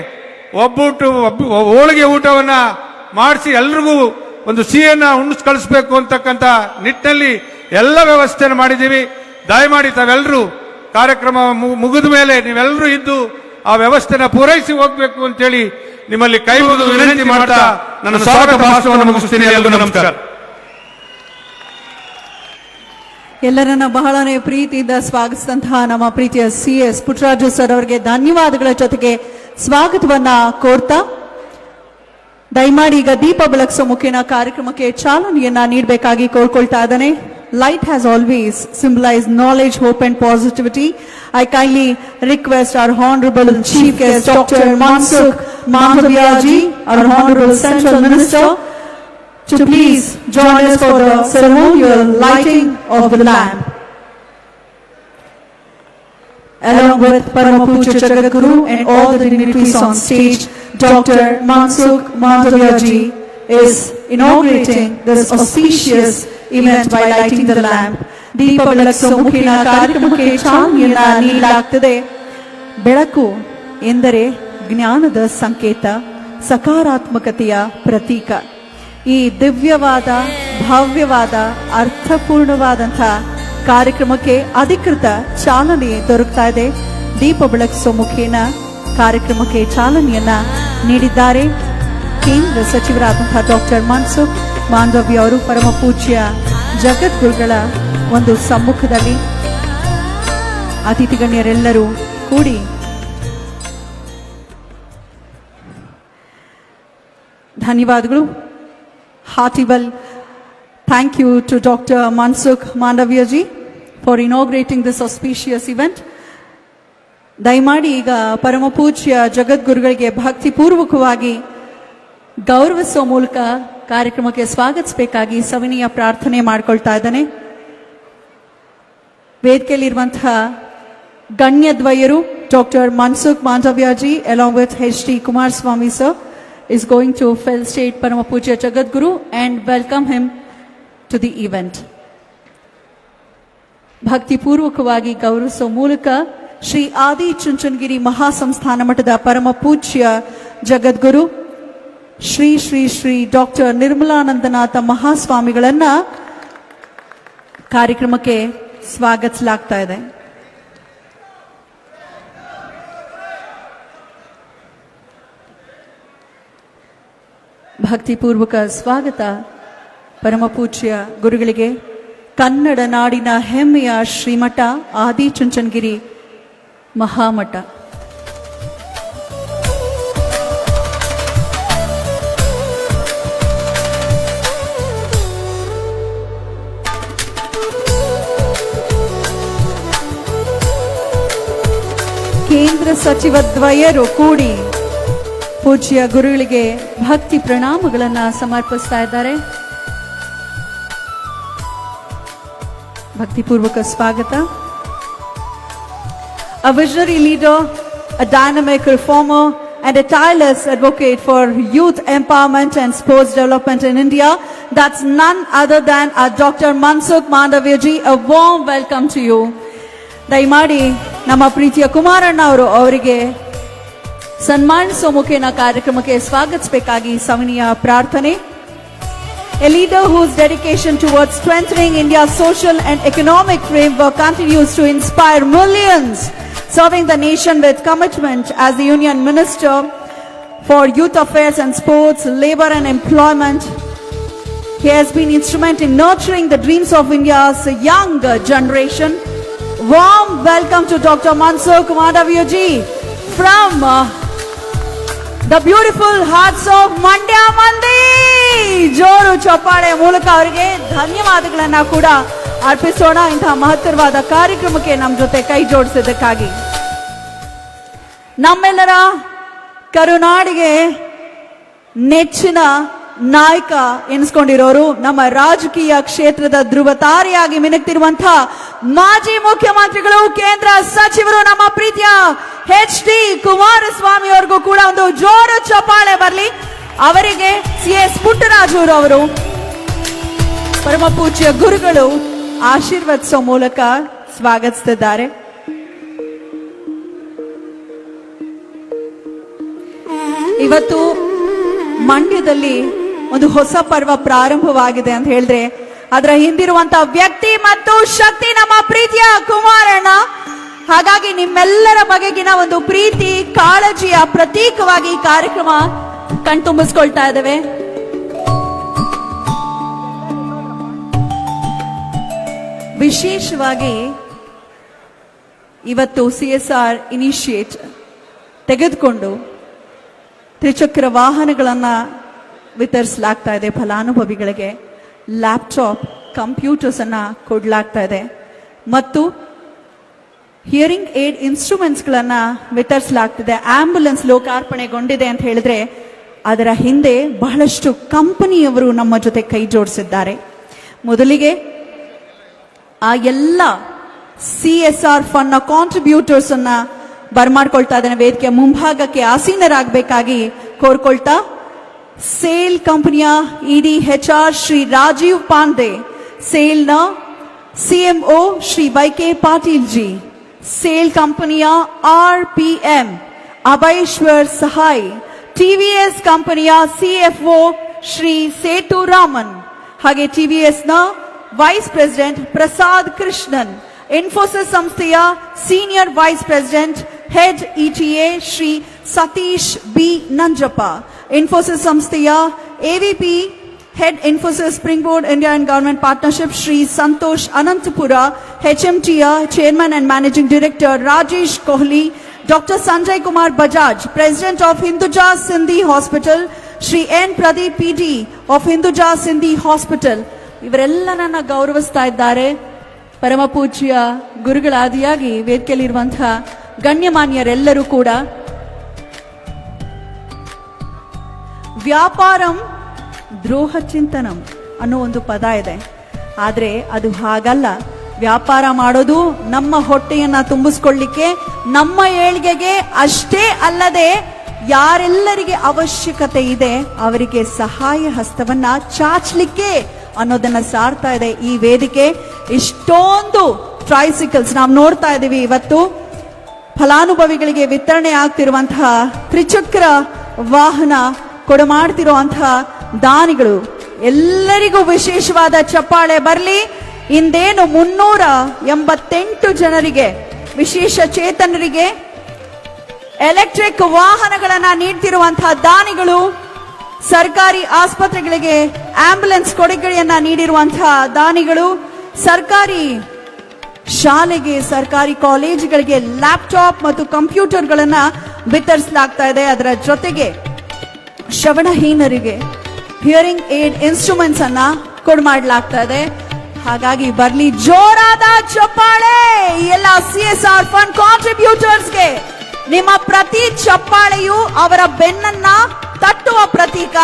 ಹೋಳಿಗೆ ಊಟವನ್ನ ಮಾಡಿಸಿ ಎಲ್ರಿಗೂ ಒಂದು ಸಿಹಿಯನ್ನ ಉಣಿಸ್ ಕಳಿಸಬೇಕು ಅಂತಕ್ಕಂಥ ನಿಟ್ಟಿನಲ್ಲಿ ಎಲ್ಲ ವ್ಯವಸ್ಥೆಯನ್ನು ಮಾಡಿದ್ದೀವಿ. ದಯಮಾಡಿ ತಾವೆಲ್ಲರೂ ಕಾರ್ಯಕ್ರಮ ಮುಗಿದ ಮೇಲೆ ನೀವೆಲ್ಲರೂ ಇದ್ದು ಆ ವ್ಯವಸ್ಥೆನ ಪೂರೈಸಿ ಹೋಗ್ಬೇಕು ಅಂತೇಳಿ ನಿಮ್ಮಲ್ಲಿ ಕೈ ಮುಗಿದು ವಿನಂತಿ ಮಾಡ್ತಾ ನನ್ನ ಸ್ವಾಗತ ಭಾಷಣವನ್ನು ಮುಗಿಸ್ತೀನಿ. ಎಲ್ಲರಿಗೂ ನಮಸ್ಕಾರ. ಎಲ್ಲರನ್ನ ಬಹಳನೇ ಪ್ರೀತಿಯಿಂದ ಸ್ವಾಗತಿಸಿದಂತಹ ನಮ್ಮ ಪ್ರೀತಿಯ CS ಪುಟ್ಟರಾಜು ಸರ್ ಅವರಿಗೆ ಧನ್ಯವಾದಗಳ ಜೊತೆಗೆ ಸ್ವಾಗತವನ್ನ ಕೋರ್ತಾ, ದಯಮಾಡಿ ಈಗ ದೀಪ ಬೆಳಗಿಸೋ ಮುಖೇನ ಕಾರ್ಯಕ್ರಮಕ್ಕೆ ಚಾಲನೆಯನ್ನ ನೀಡಬೇಕಾಗಿ ಕೋರ್ಕೊಳ್ತಾ ಇದ್ದಾನೆ. Light has always symbolized knowledge, hope and positivity. I kindly request our Honorable Chief Guest Dr. Mansukh Mandaviyaji, our Honorable Central Minister, to please join us for the ceremonial lighting of the lamp. Along with Paramapuja Jagadguru and all the dignitaries on stage, Dr. Mansukh Mandaviyaji is inaugurating this auspicious event by lighting the lamp. ದೀಪ ಬೆಳಗಿಸೋ ಮುಖೇನ ಕಾರ್ಯಕ್ರಮಕ್ಕೆ ಚಾಲನೆಯನ್ನ ನೀಡಲಾಗುತ್ತದೆ. ಬೆಳಕು ಎಂದರೆ ಜ್ಞಾನದ ಸಂಕೇತ, ಸಕಾರಾತ್ಮಕತೆಯ ಪ್ರತೀಕ. ಈ ದಿವ್ಯವಾದ, ಭವ್ಯವಾದ, ಅರ್ಥಪೂರ್ಣವಾದಂಥ ಕಾರ್ಯಕ್ರಮಕ್ಕೆ ಅಧಿಕೃತ ಚಾಲನೆ ದೊರಕ್ತಾ ಇದೆ. ದೀಪ ಬೆಳಗಿಸೋ ಮುಖೇನ ಕಾರ್ಯಕ್ರಮಕ್ಕೆ ಚಾಲನೆಯನ್ನ ನೀಡಿದ್ದಾರೆ ಕೇಂದ್ರ ಸಚಿವರಾದಂತಹ ಡಾಕ್ಟರ್ ಮನ್ಸುಖ್ ಮಾಂಡವ್ಯ ಅವರು. ಪರಮ ಪೂಜ್ಯ ಜಗದ್ಗುರುಗಳ ಒಂದು ಸಮ್ಮುಖದಲ್ಲಿ ಅತಿಥಿ ಗಣ್ಯರೆಲ್ಲರೂ ಕೂಡಿ ಧನ್ಯವಾದಗಳು. Hearty well thank you to Dr. Mansukh Mandavia ji for inaugurating this auspicious event. ದಯಮಾಡಿ ಈಗ ಪರಮ ಪೂಜ್ಯ ಜಗದ್ಗುರುಗಳಿಗೆ ಭಕ್ತಿ ಪೂರ್ವಕವಾಗಿ ಗೌರವಿಸುವ ಮೂಲಕ ಕಾರ್ಯಕ್ರಮಕ್ಕೆ ಸ್ವಾಗತಿಸಬೇಕಾಗಿ ಸವಿನೀಯ ಪ್ರಾರ್ಥನೆ ಮಾಡಿಕೊಳ್ತಾ ಇದ್ದಾನೆ. ವೇದಿಕೆಯಲ್ಲಿರುವಂತಹ ಗಣ್ಯದ್ವಯರು doctor Mansukh Mandaviya ji along with H.D. Kumaraswamy sir is going to felicitate Parama Pujya Jagadguru and welcome him to the event. ಭಕ್ತಿ ಪೂರ್ವಕವಾಗಿ ಗೌರವಿಸುವ ಮೂಲಕ ಶ್ರೀ ಆದಿ ಚುಂಚನಗಿರಿ ಮಹಾಸಂಸ್ಥಾನ ಮಠದ ಪರಮ ಪೂಜ್ಯ ಜಗದ್ಗುರು ಶ್ರೀ ಶ್ರೀ ಶ್ರೀ ಡಾಕ್ಟರ್ ನಿರ್ಮಲಾನಂದನಾಥ ಮಹಾಸ್ವಾಮಿಗಳನ್ನ ಕಾರ್ಯಕ್ರಮಕ್ಕೆ ಸ್ವಾಗತಿಸಲಾಗ್ತಾ ಇದೆ. ಭಕ್ತಿಪೂರ್ವಕ ಸ್ವಾಗತ ಪರಮ ಪೂಜ್ಯ ಗುರುಗಳಿಗೆ. ಕನ್ನಡ ನಾಡಿನ ಹೆಮ್ಮೆಯ ಶ್ರೀಮಠ ಆದಿ ಚುಂಚನಗಿರಿ ಮಹಾಮಠ. ಕೇಂದ್ರ ಸಚಿವದ್ವಯರು ಕೂಡಿ ಪೂಜ್ಯ ಗುರುಗಳಿಗೆ ಭಕ್ತಿ ಪ್ರಣಾಮಗಳನ್ನು ಸಮರ್ಪಿಸ್ತಾ ಇದ್ದಾರೆ. ಭಕ್ತಿಪೂರ್ವಕ ಸ್ವಾಗತ. A visionary leader, a dynamic reformer, and a tireless advocate for youth empowerment and sports development in India. That's none other than Dr. Mansukh Mandavya ji. A warm welcome to you. ದಯಮಾಡಿ ನಮ್ಮ ಪ್ರೀತಿಯ ಕುಮಾರಣ್ಣ ಅವರಿಗೆ ಸನ್ಮಾನಿಸುವ ಮುಖೇನ ಕಾರ್ಯಕ್ರಮಕ್ಕೆ ಸ್ವಾಗತಿಸಬೇಕಾಗಿ ಸವಿನೀಯ ಪ್ರಾರ್ಥನೆ. A leader whose dedication towards strengthening India's social and economic framework continues to inspire millions, serving the nation with commitment as the Union Minister for Youth Affairs and Sports, Labour and Employment. He has been instrumental in nurturing the dreams of India's young generation. Warm welcome to Dr. Mansukh Mandavya ji from the beautiful hearts of Mandya Mandi. ಜೋರು ಚಪ್ಪಾಳೆ ಮೂಲಕ ಅವರಿಗೆ ಧನ್ಯವಾದಗಳನ್ನ ಕೂಡ ಅರ್ಪಿಸೋಣ. ಇಂತಹ ಮಹತ್ತರವಾದ ಕಾರ್ಯಕ್ರಮಕ್ಕೆ ನಮ್ಮ ಜೊತೆ ಕೈ ಜೋಡಿಸಿದ್ದಕ್ಕಾಗಿ. ನಮ್ಮೆಲ್ಲರ ಕರುನಾಡಿಗೆ ನೆಚ್ಚಿನ ನಾಯಕ ಎನಿಸ್ಕೊಂಡಿರೋರು, ನಮ್ಮ ರಾಜಕೀಯ ಕ್ಷೇತ್ರದ ಧ್ರುವ ತಾರೆಯಾಗಿ ಮಿನುಗ್ತಿರುವಂತಹ ಮಾಜಿ ಮುಖ್ಯಮಂತ್ರಿಗಳು, ಕೇಂದ್ರ ಸಚಿವರು, ನಮ್ಮ ಪ್ರೀತಿಯ H.D. ಕುಮಾರಸ್ವಾಮಿ ಅವರಿಗೂ ಕೂಡ ಒಂದು ಜೋರು ಚಪ್ಪಾಳೆ ಬರಲಿ. ಅವರಿಗೆ CS ಪುಟ್ಟರಾಜು ಅವರು ಪರಮ ಪೂಜ್ಯ ಗುರುಗಳು ಆಶೀರ್ವದಿಸೋ ಮೂಲಕ ಸ್ವಾಗತಿಸುತ್ತಿದ್ದಾರೆ. ಇವತ್ತು ಮಂಡ್ಯದಲ್ಲಿ ಒಂದು ಹೊಸ ಪರ್ವ ಪ್ರಾರಂಭವಾಗಿದೆ ಅಂತ ಹೇಳಿದ್ರೆ ಅದರ ಹಿಂದಿರುವಂತಹ ವ್ಯಕ್ತಿ ಮತ್ತು ಶಕ್ತಿ ನಮ್ಮ ಪ್ರೀತಿಯ ಕುಮಾರಣ್ಣ. ಹಾಗಾಗಿ ನಿಮ್ಮೆಲ್ಲರ ಬಗೆಗಿನ ಒಂದು ಪ್ರೀತಿ ಕಾಳಜಿಯ ಪ್ರತೀಕವಾಗಿ ಈ ಕಾರ್ಯಕ್ರಮ ಕಣ್ತುಂಬಿಸ್ಕೊಳ್ತಾ ಇದ್ದೇವೆ. ವಿಶೇಷವಾಗಿ ಇವತ್ತು CSR ಇನಿಷಿಯೇಟ್ ತೆಗೆದುಕೊಂಡು ತ್ರಿಚಕ್ರ ವಾಹನಗಳನ್ನ ವಿತರಿಸಲಾಗ್ತಾ ಇದೆ. ಫಲಾನುಭವಿಗಳಿಗೆ ಲ್ಯಾಪ್ಟಾಪ್, ಕಂಪ್ಯೂಟರ್ಸ್ ಅನ್ನ ಕೊಡಲಾಗ್ತಾ ಇದೆ ಮತ್ತು ಹಿಯರಿಂಗ್ ಏಡ್ ಇನ್ಸ್ಟ್ರೂಮೆಂಟ್ಸ್ ಗಳನ್ನ ವಿತರಿಸಲಾಗ್ತಿದೆ. ಆಂಬ್ಯುಲೆನ್ಸ್ ಲೋಕಾರ್ಪಣೆಗೊಂಡಿದೆ ಅಂತ ಹೇಳಿದ್ರೆ ಅದರ ಹಿಂದೆ ಬಹಳಷ್ಟು ಕಂಪನಿಯವರು ನಮ್ಮ ಜೊತೆ ಕೈ ಜೋಡಿಸಿದ್ದಾರೆ. ಮೊದಲಿಗೆ ಆ ಎಲ್ಲ CSR ಫಂಡ್ ನ ಕಾಂಟ್ರಿಬ್ಯೂಟರ್ಸ್ ಅನ್ನ ಬರ್ಮಾಡ್ಕೊಳ್ತಾ ಇದ್ದೇನೆ. ವೇದಿಕೆ ಮುಂಭಾಗಕ್ಕೆ ಆಸೀನರಾಗಬೇಕಾಗಿ ಕೋರ್ಕೊಳ್ತಾ ಸೇಲ್ ಕಂಪನಿಯ ED HR ಶ್ರೀ ರಾಜೀವ್ ಪಾಂಡೆ, ಸೇಲ್ ನ CMO ಶ್ರೀ YK ಪಾಟೀಲ್ ಜಿ, ಸೇಲ್ ಕಂಪನಿಯ RPM ಅಭಯೇಶ್ವರ್ ಸಹಾಯ್, TVS ಕಂಪನಿಯ CFO ಶ್ರೀ ಸೇತು ರಾಮನ್, ಹಾಗೆ TVS ನ ವೈಸ್ ಪ್ರೆಸಿಡೆಂಟ್ ಪ್ರಸಾದ್ ಕೃಷ್ಣನ್, ಇನ್ಫೋಸಿಸ್ ಸಂಸ್ಥೆಯ senior vice president head ETA Shri Satish B Nanjappa, Infosys ಸಂಸ್ಥೆಯ AVP head Infosys springboard India and government partnership Shri Santosh Anantapura, HMTಯ chairman and managing director Rajesh Kohli, Dr. Sanjay Kumar Bajaj, President of Hinduja Sindhi Hospital, Shri N Pradeep PD of Hinduja Sindhi hospital ಇವರೆಲ್ಲರನ್ನ ಗೌರವಿಸ್ತಾ ಇದ್ದಾರೆ. ಪರಮ ಪೂಜ್ಯ ಗುರುಗಳಾದಿಯಾಗಿ ವೇದಿಕೆಯಲ್ಲಿರುವಂತಹ ಗಣ್ಯಮಾನ್ಯರೆಲ್ಲರೂ ಕೂಡ. ವ್ಯಾಪಾರಂ ದ್ರೋಹ ಚಿಂತನಂ ಅನ್ನೋ ಒಂದು ಪದ ಇದೆ, ಆದರೆ ಅದು ಹಾಗಲ್ಲ. ವ್ಯಾಪಾರ ಮಾಡೋದು ನಮ್ಮ ಹೊಟ್ಟೆಯನ್ನ ತುಂಬಿಸ್ಕೊಳ್ಳಿಕ್ಕೆ, ನಮ್ಮ ಏಳ್ಗೆಗೆ ಅಷ್ಟೇ ಅಲ್ಲದೆ ಯಾರೆಲ್ಲರಿಗೆ ಅವಶ್ಯಕತೆ ಇದೆ ಅವರಿಗೆ ಸಹಾಯ ಹಸ್ತವನ್ನ ಚಾಚಲಿಕ್ಕೆ ಅನ್ನೋದನ್ನ ಸಾರ್ತಾ ಇದೆ ಈ ವೇದಿಕೆ. ಇಷ್ಟೊಂದು ಟ್ರೈಸಿಕಲ್ಸ್ ನಾವು ನೋಡ್ತಾ ಇದ್ದೀವಿ ಇವತ್ತು. ಫಲಾನುಭವಿಗಳಿಗೆ ವಿತರಣೆ ಆಗ್ತಿರುವಂತಹ ತ್ರಿಚಕ್ರ ವಾಹನ ಕೊಡಮಾಡ್ತಿರುವಂತಹ ದಾನಿಗಳು ಎಲ್ಲರಿಗೂ ವಿಶೇಷವಾದ ಚಪ್ಪಾಳೆ ಬರಲಿ. ಇಂದೇನು 388 ಜನರಿಗೆ, ವಿಶೇಷ ಚೇತನರಿಗೆ ಎಲೆಕ್ಟ್ರಿಕ್ ವಾಹನಗಳನ್ನ ನೀಡ್ತಿರುವಂತಹ ದಾನಿಗಳು, ಸರ್ಕಾರಿ ಆಸ್ಪತ್ರೆಗಳಿಗೆ ಆಂಬ್ಯುಲೆನ್ಸ್ ಕೊಡುಗೆಯನ್ನ ನೀಡಿರುವಂತಹ ದಾನಿಗಳು, ಸರ್ಕಾರಿ ಶಾಲೆಗೆ, ಸರ್ಕಾರಿ ಕಾಲೇಜುಗಳಿಗೆ ಲ್ಯಾಪ್ಟಾಪ್ ಮತ್ತು ಕಂಪ್ಯೂಟರ್ಗಳನ್ನ ವಿತರಿಸಲಾಗ್ತಾ ಇದೆ. ಅದರ ಜೊತೆಗೆ ಶ್ರವಣಹೀನರಿಗೆ ಹಿಯರಿಂಗ್ ಏಡ್ ಇನ್ಸ್ಟ್ರೂಮೆಂಟ್ಸ್ ಅನ್ನ ಕೊಡಮಾಡಲಾಗ್ತಾ ಇದೆ. ಹಾಗಾಗಿ ಬರ್ಲಿ ಜೋರಾದ ಚಪ್ಪಾಳೆ ಎಲ್ಲ CSR ಫಂಡ್ ಕಾಂಟ್ರಿಬ್ಯೂಟರ್ಸ್ಗೆ. ನಿಮ್ಮ ಪ್ರತಿ ಚಪ್ಪಾಳೆಯು ಅವರ ಬೆನ್ನನ್ನ ತಟ್ಟುವ ಪ್ರತೀಕ.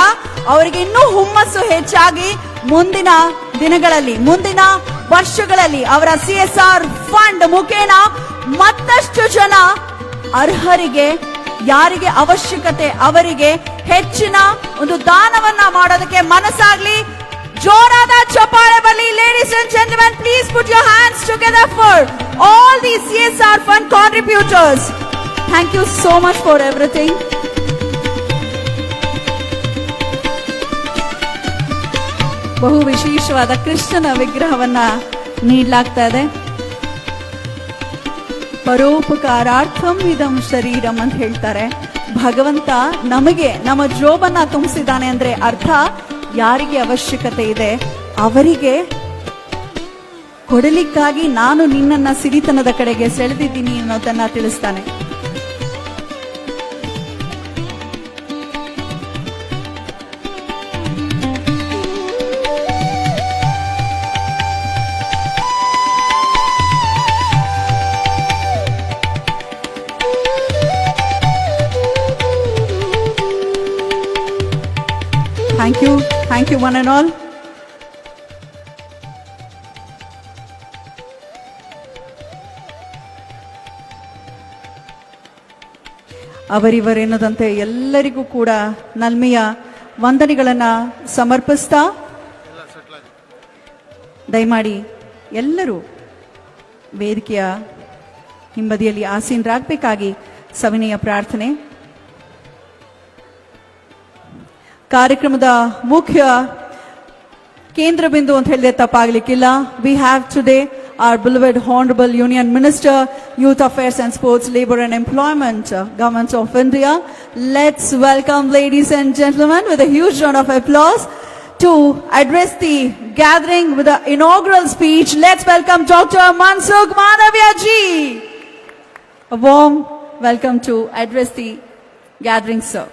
ಅವರಿಗೆ ಇನ್ನೂ ಹುಮ್ಮಸ್ಸು ಹೆಚ್ಚಾಗಿ ಮುಂದಿನ ದಿನಗಳಲ್ಲಿ, ಮುಂದಿನ ವರ್ಷಗಳಲ್ಲಿ ಅವರ CSR ಫಂಡ್ ಮುಖೇನ ಮತ್ತಷ್ಟು ಜನ ಅರ್ಹರಿಗೆ, ಯಾರಿಗೆ ಅವಶ್ಯಕತೆ ಅವರಿಗೆ ಹೆಚ್ಚಿನ ಒಂದು ದಾನವನ್ನ ಮಾಡೋದಕ್ಕೆ ಮನಸ್ಸಾಗ್ಲಿ. ಜೋರಾದ ಚಪ್ಪಾಳೆ ಬರಲಿ. Ladies and gentlemen, please put your hands together for all the CSR fund contributors. Thank you so much for everything. ಬಹು ವಿಶೇಷವಾದ ಕೃಷ್ಣನ ವಿಗ್ರಹವನ್ನ ನೀಡಲಾಗ್ತಾ ಇದೆ. ಪರೋಪಕಾರಾರ್ಥಂ ಇದಂ ಶರೀರಂ ಅಂತ ಹೇಳ್ತಾರೆ. ಭಗವಂತ ನಮಗೆ ನಮ್ಮ ಜೋಬನ್ನ ತುಂಬಿಸಿದ್ದಾನೆ ಅಂದ್ರೆ ಅರ್ಥ ಯಾರಿಗೆ ಅವಶ್ಯಕತೆ ಇದೆ ಅವರಿಗೆ ಕೊಡಲಿಕ್ಕಾಗಿ ನಾನು ನಿನ್ನನ್ನ ಸಿರಿತನದ ಕಡೆಗೆ ಸೆಳೆದಿದ್ದೀನಿ ಅನ್ನೋದನ್ನ ತಿಳಿಸ್ತಾನೆ. Thank you one and all. ಅವರಿವರೆನ್ನದಂತೆ ಎಲ್ಲರಿಗೂ ಕೂಡ ನಲ್ಮೆಯ ವಂದನೆಗಳನ್ನ ಸಮರ್ಪಿಸ್ತಾ ದಯಮಾಡಿ ಎಲ್ಲರೂ ವೇದಿಕೆಯ ಹಿಂಬದಿಯಲ್ಲಿ ಆಸೀನರಾಗಬೇಕಾಗಿ ಸವಿನಯ ಪ್ರಾರ್ಥನೆ. ಕಾರ್ಯಕ್ರಮದ ಮುಖ್ಯ ಕೇಂದ್ರ ಬಿಂದು ಅಂತ ಹೇಳಿದ್ರೆ ತಪ್ಪಾಗಲಿಕ್ಕಿಲ್ಲ. We have today our beloved Honorable Union Minister, Youth Affairs and Sports, Labour and Employment, Government of India. Let's welcome, ladies and gentlemen, with a huge round of applause to address the gathering with the inaugural speech. Let's welcome Dr. Mansukh Mandavia ji. A warm welcome to address the gathering, sir.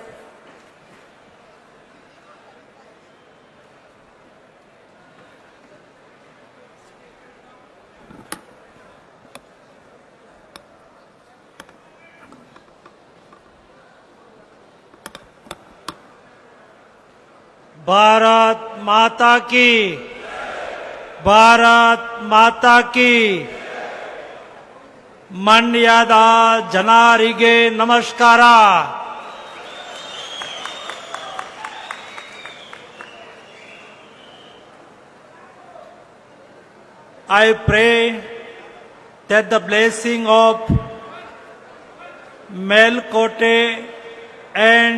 Bharat माता की, भारत माता की. ಮಂಡ್ಯದ ಜನರಿಗೆ ನಮಸ್ಕಾರ. I pray that the blessing of Melkote and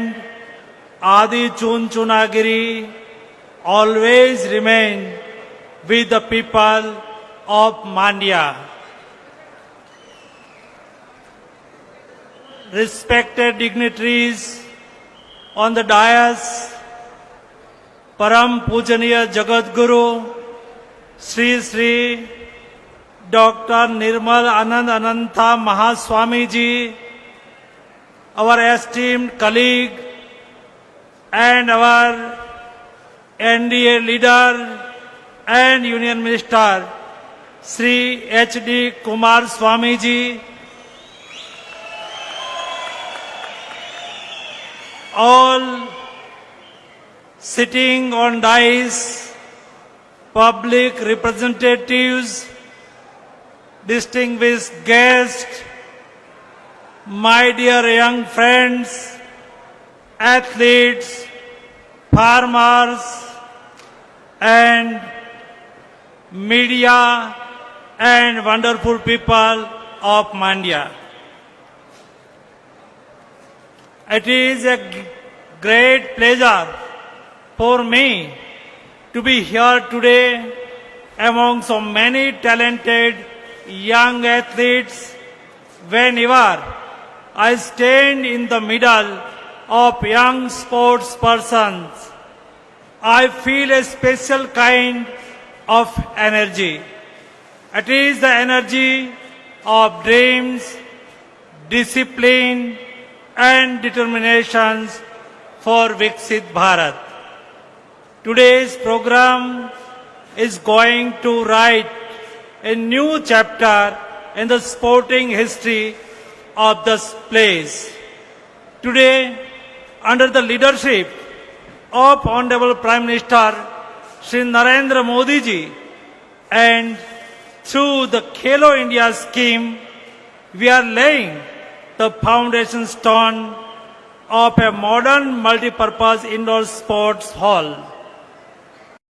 Adi Chunchunagiri always remain with the people of Mandya. Respected dignitaries on the dais, Param Pujaniya Jagat Guru, Sri Sri Dr. Nirmal Anand Ananta Mahaswami ji, our esteemed colleague, and our NDA leader and Union Minister, Sri H.D. Kumar Swamiji, all sitting on dais, public representatives, distinguished guests, my dear young friends, athletes, farmers, and media and wonderful people of Mandya. It is a great pleasure for me to be here today among so many talented young athletes. Whenever I stand in the middle of young sports persons, I feel a special kind of energy. It is the energy of dreams, discipline, and determinations for Viksit Bharat. Today's program is going to write a new chapter in the sporting history of this place. Today, under the leadership of Honorable Prime Minister Shri Narendra Modi ji, and through the Khelo India scheme, we are laying the foundation stone of a modern multi-purpose indoor sports hall.